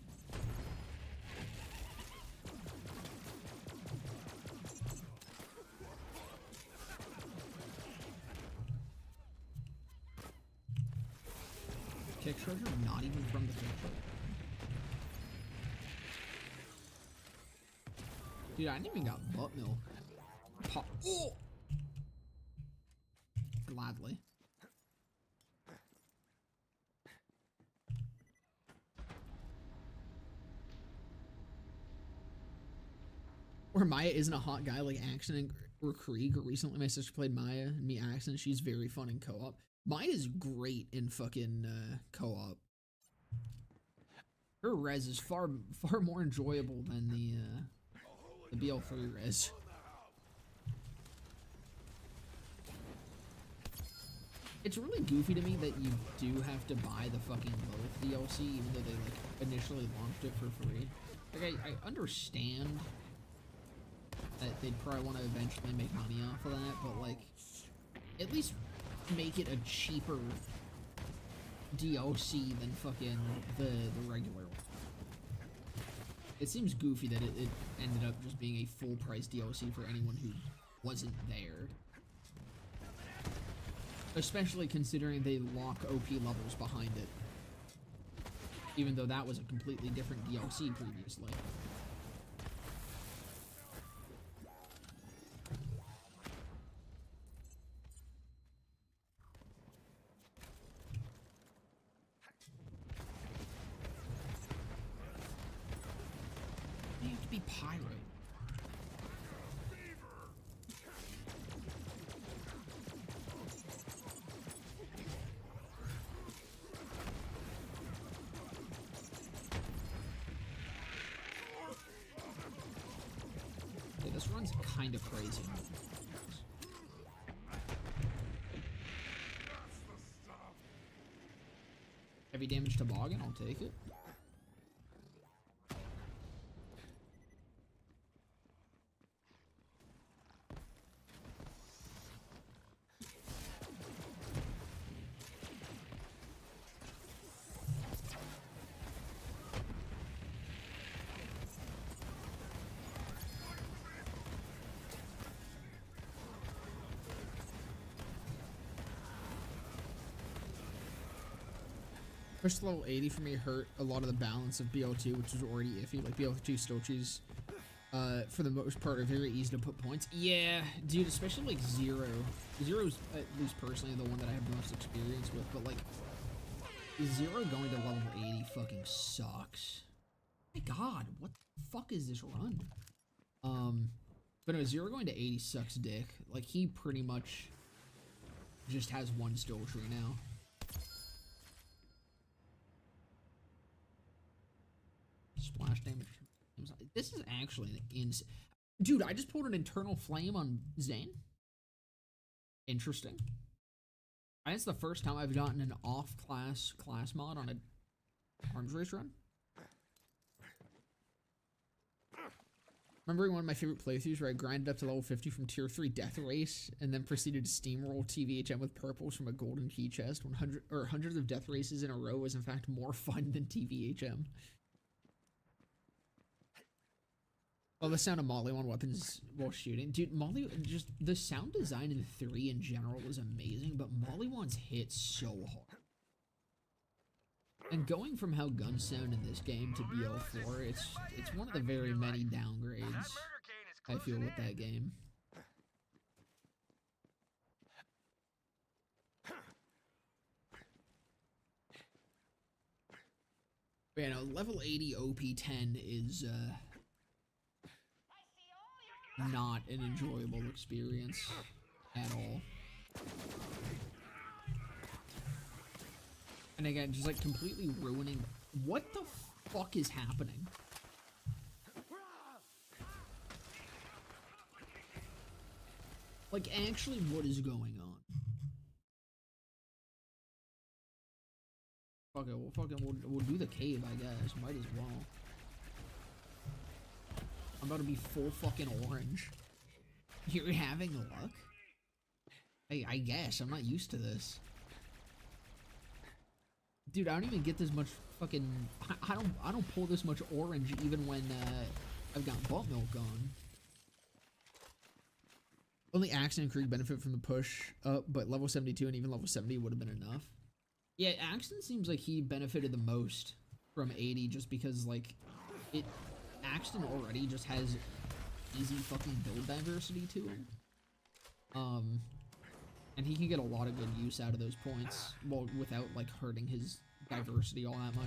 Kick charger? Not even from the kick charger. Dude, I ain't even got butt milk. Oh! Gladly. Where Maya isn't a hot guy like Axon or Krieg. Recently, my sister played Maya and me Axon. She's very fun in co-op. Maya's great in fucking co-op. Her res is far more enjoyable than the BL3 res. It's really goofy to me that you do have to buy the fucking Lilith DLC, even though they like initially launched it for free. Like I understand that they'd probably want to eventually make money off of that, but like at least make it a cheaper DLC than fucking the regular one. It seems goofy that it ended up just being a full price DLC for anyone who wasn't there. Especially considering they lock OP levels behind it. Even though that was a completely different DLC previously. You have to be pirate. sounds kind of crazy. Heavy damage toboggan, I'll take it. Push to level 80 for me hurt a lot of the balance of BL2, which was already iffy. Like BL2 Stochies, for the most part, are very easy to put points. Yeah, dude, especially like Zero. Zero's, at least personally, the one that I have the most experience with. But like, Zero going to level 80 fucking sucks. My God, what the fuck is this run? But no, Zero going to 80 sucks dick. Like, he pretty much just has one skill tree now. Splash damage. This is actually an insane. Dude, I just pulled an internal flame on Zane. Interesting. That's the first time I've gotten an off-class mod on a arms race run. Remembering one of my favorite playthroughs where I grinded up to level 50 from tier 3 death race and then proceeded to steamroll TVHM with purples from a golden key chest. Hundreds of death races in a row was in fact more fun than TVHM. Well, the sound of Molly on weapons while shooting. Dude, Molly, just the sound design in 3 in general is amazing, but Molly one's hit so hard. And going from how guns sound in this game to BL4, it's one of the very many downgrades I feel with that game. But, you know, level 80 OP10 is not an enjoyable experience at all. And again, just like completely ruining. What the fuck is happening? Like, actually, what is going on? Fuck it, we'll do the cave, I guess. Might as well. I'm about to be full fucking orange. You're having luck? Hey, I guess. I'm not used to this. Dude, I don't even get this much fucking... I don't pull this much orange even when I've got butt milk on. Only Axton and Krieg benefit from the push up, but level 72 and even level 70 would have been enough. Yeah, Axton seems like he benefited the most from 80 just because, like, Axton already just has easy fucking build diversity to him. And he can get a lot of good use out of those points, well, without, like, hurting his diversity all that much.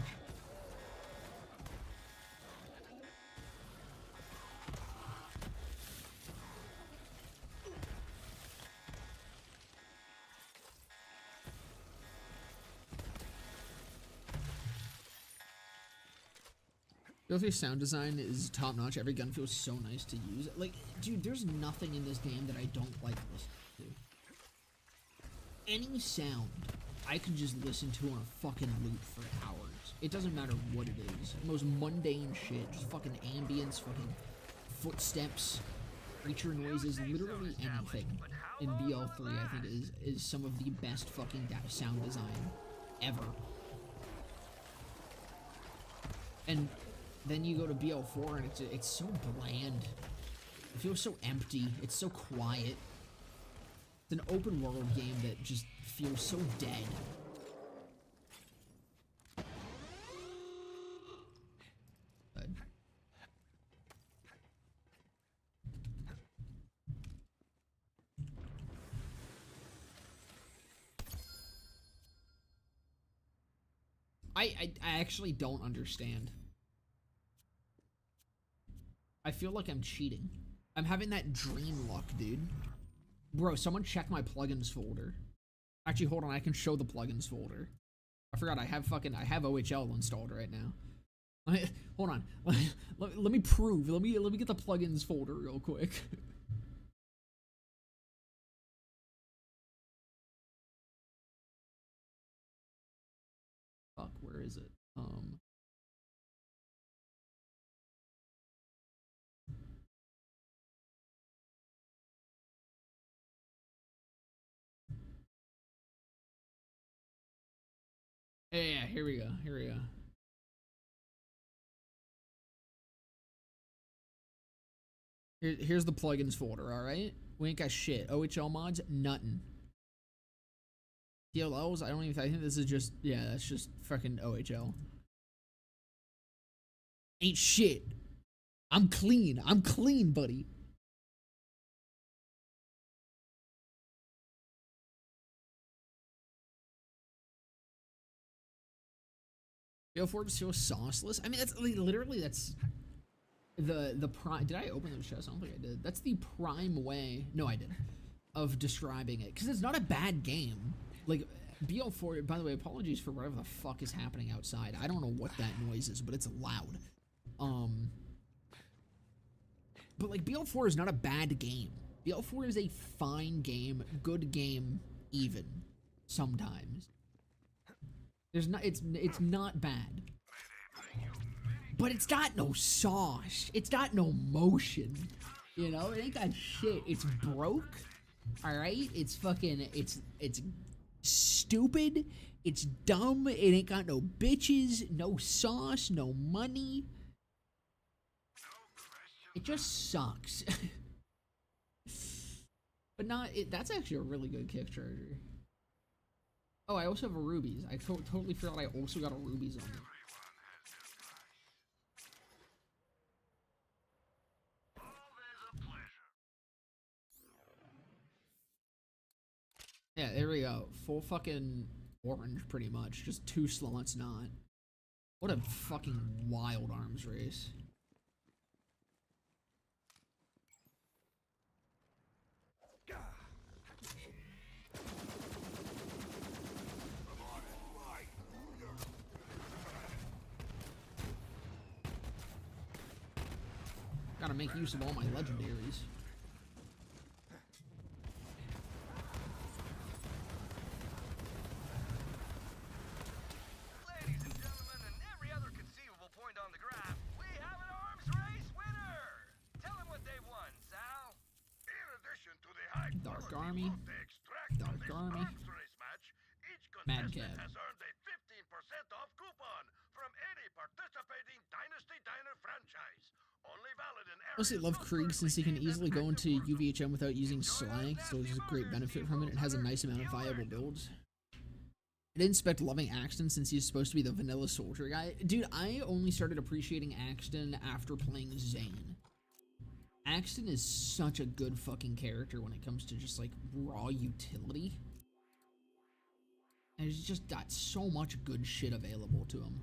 BL3 sound design is top notch. Every gun feels so nice to use. Like, dude, there's nothing in this game that I don't like listening to. Any sound I could just listen to on a fucking loop for hours. It doesn't matter what it is. The most mundane shit. Just fucking ambience, fucking footsteps, creature noises, literally anything in BL3 I think is some of the best fucking sound design ever. And then you go to BL4 and it's so bland. It feels so empty. It's so quiet. It's an open world game that just feels so dead. I actually don't understand. I feel like I'm cheating. I'm having that dream luck, dude. Bro, someone check my plugins folder. Actually, hold on, I can show the plugins folder. I forgot I have OHL installed right now. Hold on. Let me prove. Let me get the plugins folder real quick. Fuck, where is it? Yeah, here we go. Here we go. Here's the plugins folder, alright? We ain't got shit. OHL mods, nothing. DLLs, I think this is just, yeah, that's just fucking OHL. Ain't shit. I'm clean, buddy. BO4 just feels sauceless. I mean, that's literally that's the prime. Did I open those chests? I don't think I did. That's the prime way. No, I didn't. Of describing it, because it's not a bad game. Like BO4. By the way, apologies for whatever the fuck is happening outside. I don't know what that noise is, but it's loud. But like BO4 is not a bad game. BO4 is a fine game, good game, even sometimes. There's not. It's not bad. But it's got no sauce. It's got no motion. You know, it ain't got shit. It's broke. Alright? It's fucking, it's stupid. It's dumb. It ain't got no bitches, no sauce, no money. It just sucks. But not, that's actually a really good kick charger. Oh, I also have a rubies. I totally forgot I also got a rubies on it. Yeah, there we go. Full fucking orange, pretty much. Just 2 slots not. What a fucking wild arms race. Gotta make use of all my legendaries. Ladies and gentlemen, and every other conceivable point on the graph, we have an arms race winner! Tell them what they won, Sal. In addition to the high Dark quality Army. loot they extract Dark from this Army. arms race match, each Mad contestant Cat. has earned a 15% off coupon from any participating Dynasty Diner franchise. Only valid in areas Mostly love Krieg since he can easily go into UVHM without using slang, so there's a great benefit from it. It has a nice amount of viable builds. I didn't expect loving Axton since he's supposed to be the vanilla soldier guy. Dude, I only started appreciating Axton after playing Zane. Axton is such a good fucking character when it comes to just like raw utility. And he's just got so much good shit available to him.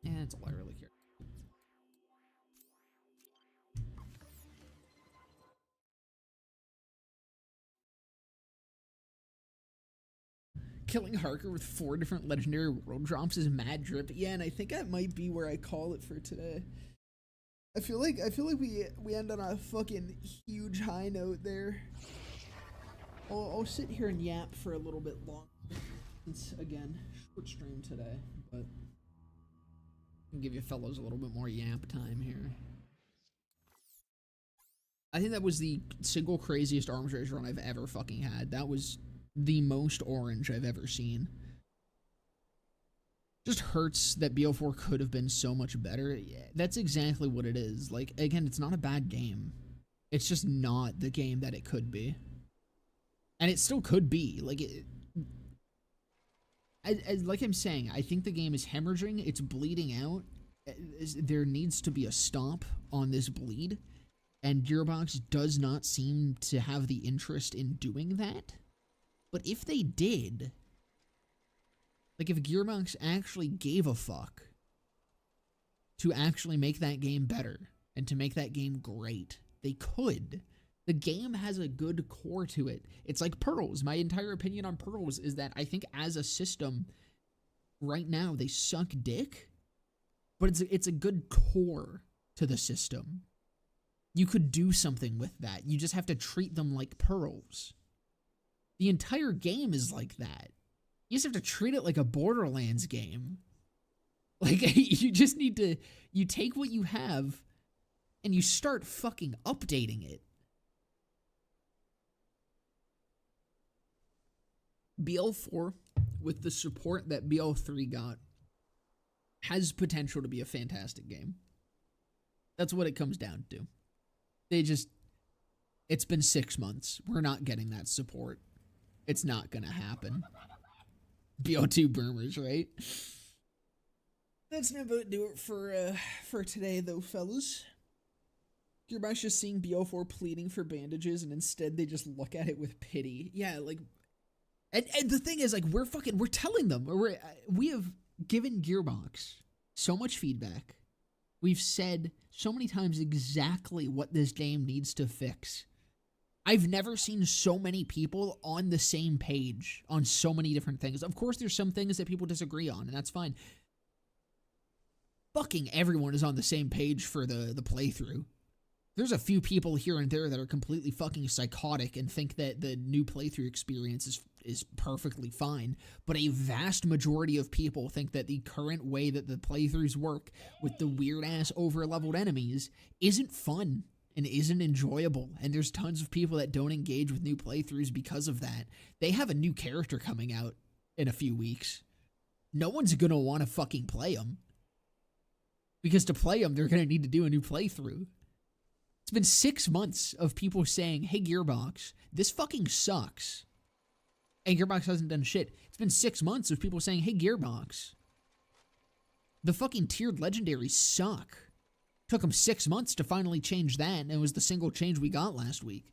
And that's all I really care. Killing Harker with 4 different legendary world drops is mad drip. Yeah, and I think that might be where I call it for today. I feel like we end on a fucking huge high note there. I'll sit here and yap for a little bit longer. It's again short stream today, but I'll give you fellows a little bit more yap time here. I think that was the single craziest arms race run I've ever fucking had. That was the most orange I've ever seen. Just hurts that BO4 could have been so much better. Yeah, that's exactly what it is. Like, again, it's not a bad game. It's just not the game that it could be. And it still could be. Like, like I'm saying, I think the game is hemorrhaging. It's bleeding out. There needs to be a stop on this bleed. And Gearbox does not seem to have the interest in doing that. But if they did, like if Gearbox actually gave a fuck to actually make that game better and to make that game great, they could. The game has a good core to it. It's like Pearls. My entire opinion on Pearls is that I think as a system, right now they suck dick, but it's a good core to the system. You could do something with that. You just have to treat them like pearls. The entire game is like that. You just have to treat it like a Borderlands game. Like, you just need to, you take what you have and you start fucking updating it. BL4, with the support that BL3 got, has potential to be a fantastic game. That's what it comes down to. It's been 6 months. We're not getting that support. It's not gonna happen. BO2 boomers, right? That's gonna about do it for today, though, fellas. Gearbox just seeing BO4 pleading for bandages, and instead they just look at it with pity. Yeah, like, and the thing is, like, we're telling them, we have given Gearbox so much feedback. We've said so many times exactly what this game needs to fix. I've never seen so many people on the same page on so many different things. Of course, there's some things that people disagree on, and that's fine. Fucking everyone is on the same page for the playthrough. There's a few people here and there that are completely fucking psychotic and think that the new playthrough experience is perfectly fine, but a vast majority of people think that the current way that the playthroughs work with the weird-ass over-leveled enemies isn't fun and isn't enjoyable, and there's tons of people that don't engage with new playthroughs because of that. They have a new character coming out in a few weeks. No one's gonna want to fucking play them, because to play them, they're gonna need to do a new playthrough. It's been 6 months of people saying, hey, Gearbox, this fucking sucks. And Gearbox hasn't done shit. It's been 6 months of people saying, hey, Gearbox, the fucking tiered legendaries suck. Took them 6 months to finally change that, and it was the single change we got last week.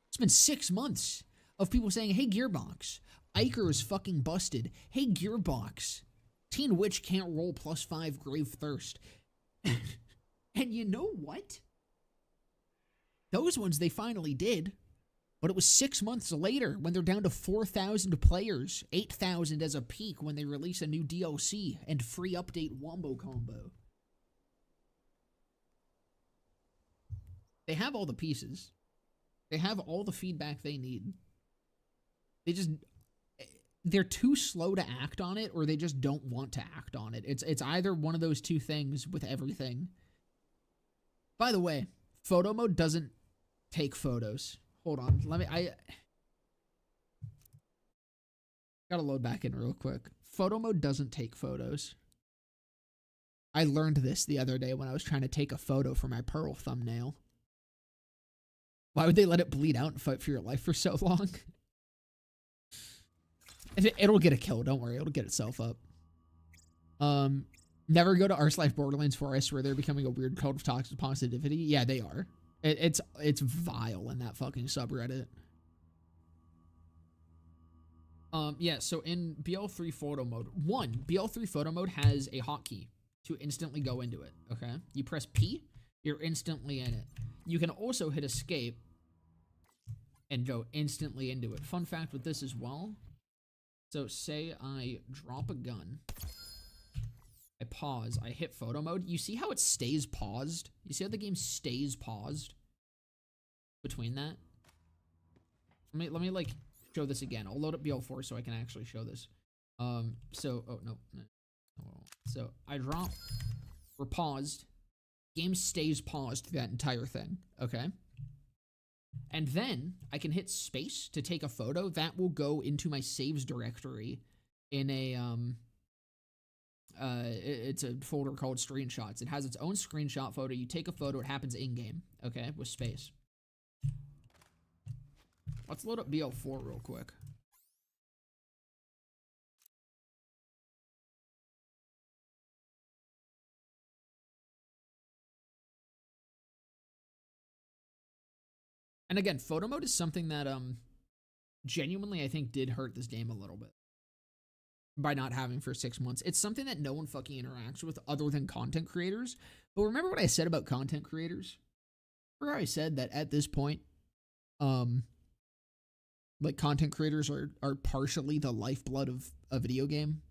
It's been 6 months of people saying, hey, Gearbox, Iker is fucking busted. Hey, Gearbox, Teen Witch can't roll +5 Grave Thirst. And you know what? Those ones they finally did, but it was 6 months later when they're down to 4,000 players, 8,000 as a peak when they release a new DLC and free update Wombo Combo. They have all the pieces. They have all the feedback they need. They're too slow to act on it, or they just don't want to act on it. It's either one of those two things with everything. By the way, photo mode doesn't take photos. Hold on. I gotta load back in real quick. Photo mode doesn't take photos. I learned this the other day when I was trying to take a photo for my Pearl thumbnail. Why would they let it bleed out and fight for your life for so long? It'll get a kill, don't worry. It'll get itself up. Never go to r/Borderlands 4. I swear they're becoming a weird cult of toxic positivity. Yeah, they are. It's vile in that fucking subreddit. Yeah, so in BL3 photo mode, BL3 photo mode has a hotkey to instantly go into it, okay? You press P, you're instantly in it. You can also hit escape and go instantly into it. Fun fact with this as well. So say I drop a gun, I pause, I hit photo mode. You see how it stays paused? You see how the game stays paused between that? Let me like show this again. I'll load up BL4 so I can actually show this. Oh no. So I drop, we're paused. Game stays paused through that entire thing, okay? And then I can hit space to take a photo. That will go into my saves directory in a, it's a folder called screenshots. It has its own screenshot photo. You take a photo, it happens in-game, okay, with space. Let's load up BL4 real quick. And again, photo mode is something that, genuinely I think did hurt this game a little bit by not having for 6 months. It's something that no one fucking interacts with other than content creators. But remember what I said about content creators? Remember I said that at this point, like content creators are partially the lifeblood of a video game?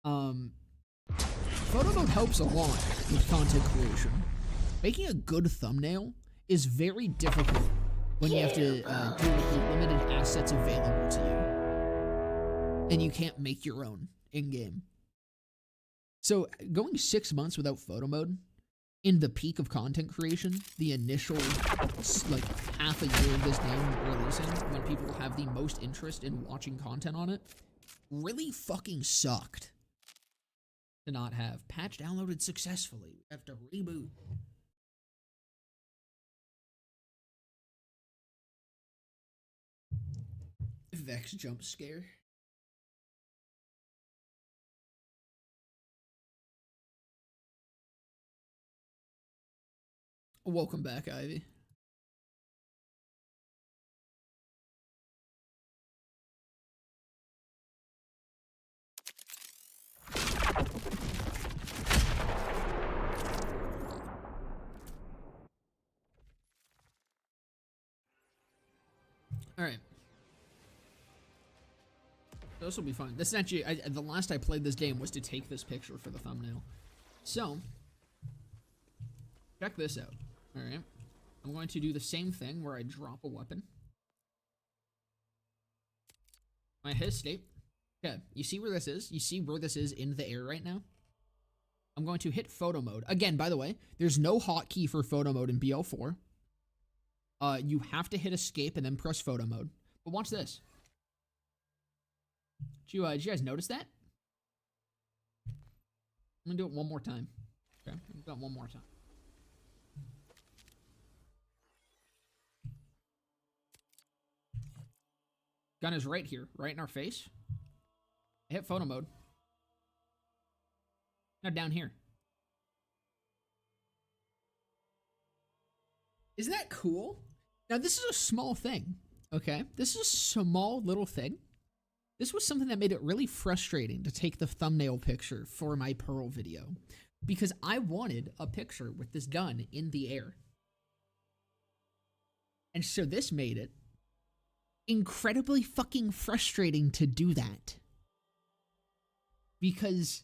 Photo mode helps a lot with content creation. Making a good thumbnail is very difficult when you have to deal with the limited assets available to you. And you can't make your own in-game. So going 6 months without photo mode, in the peak of content creation, the initial like half a year of this game releasing, when people have the most interest in watching content on it, really fucking sucked to not have. Patch downloaded successfully. We have to reboot. Vex jump scare. Welcome back, Ivy. All right. This will be fun. This is actually, the last I played this game was to take this picture for the thumbnail. So, check this out. All right. I'm going to do the same thing where I drop a weapon. I hit escape. Okay, you see where this is? You see where this is in the air right now? I'm going to hit photo mode. Again, by the way, there's no hotkey for photo mode in BL4. You have to hit escape and then press photo mode. But watch this. Did you guys notice that? I'm gonna do it one more time. Okay, I'm gonna do it one more time. Gun is right here, right in our face. I hit photo mode. Now down here. Isn't that cool? Now this is a small thing, okay? This is a small little thing. This was something that made it really frustrating to take the thumbnail picture for my Pearl video, because I wanted a picture with this gun in the air. And so this made it incredibly fucking frustrating to do that. Because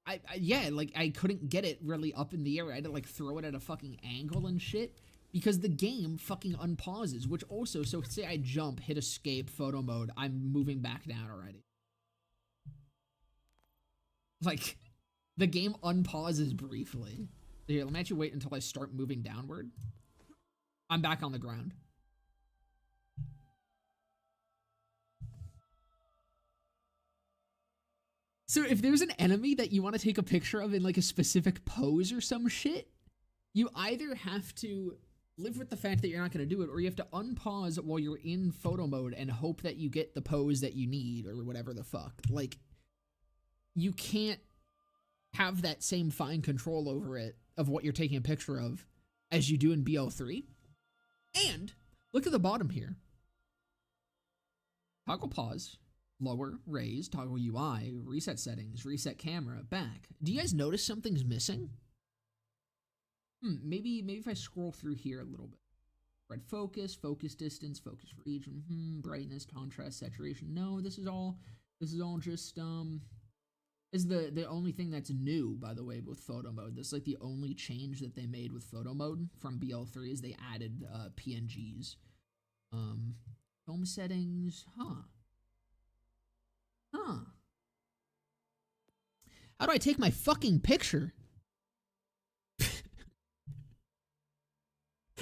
I couldn't get it really up in the air. I had to like throw it at a fucking angle and shit. Because the game fucking unpauses, which also, so say I jump, hit escape, photo mode, I'm moving back down already. Like, the game unpauses briefly. Here, let me actually wait until I start moving downward. I'm back on the ground. So if there's an enemy that you want to take a picture of in like a specific pose or some shit, you either have to live with the fact that you're not going to do it, or you have to unpause while you're in photo mode and hope that you get the pose that you need, or whatever the fuck. Like, you can't have that same fine control over it, of what you're taking a picture of, as you do in BL3. And, look at the bottom here. Toggle pause, lower, raise, toggle UI, reset settings, reset camera, back. Do you guys notice something's missing? Maybe if I scroll through here a little bit. Red focus, focus distance, focus region, brightness, contrast, saturation. No, this is all just is the only thing that's new, by the way, with photo mode. This is like the only change that they made with photo mode from BL3 is they added PNGs. Film settings, How do I take my fucking picture?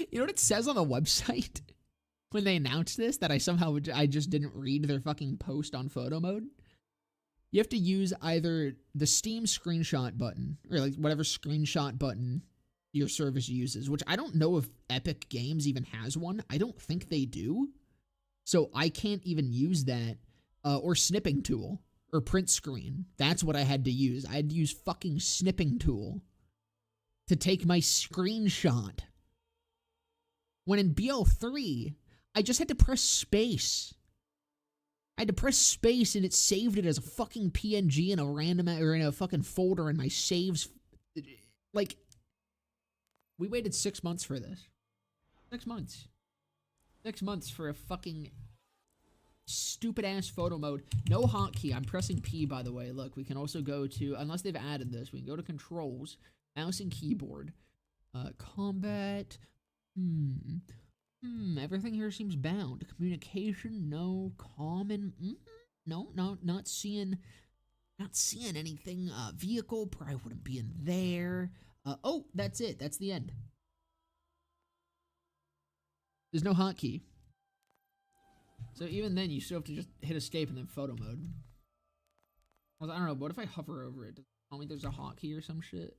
You know what it says on the website when they announced this, that I just didn't read their fucking post on photo mode? You have to use either the Steam screenshot button, or like whatever screenshot button your service uses, which I don't know if Epic Games even has one. I don't think they do. So I can't even use that, or snipping tool, or print screen. That's what I had to use. I had to use fucking snipping tool to take my screenshot. When in BL3, I just had to press space. I had to press space and it saved it as a fucking PNG in a random, or in a fucking folder in my saves. Like, we waited 6 months for this. 6 months. 6 months for a fucking Stupid ass photo mode. No hotkey. I'm pressing P, by the way. Look, we can also go to, unless they've added this, we can go to controls, mouse and keyboard, combat. Everything here seems bound. Communication, no. Common, no, not seeing anything. Vehicle, probably wouldn't be in there. Oh, that's it. That's the end. There's no hotkey. So even then, you still have to just hit escape and then photo mode. I don't know, what if I hover over it? Does it tell me there's a hotkey or some shit?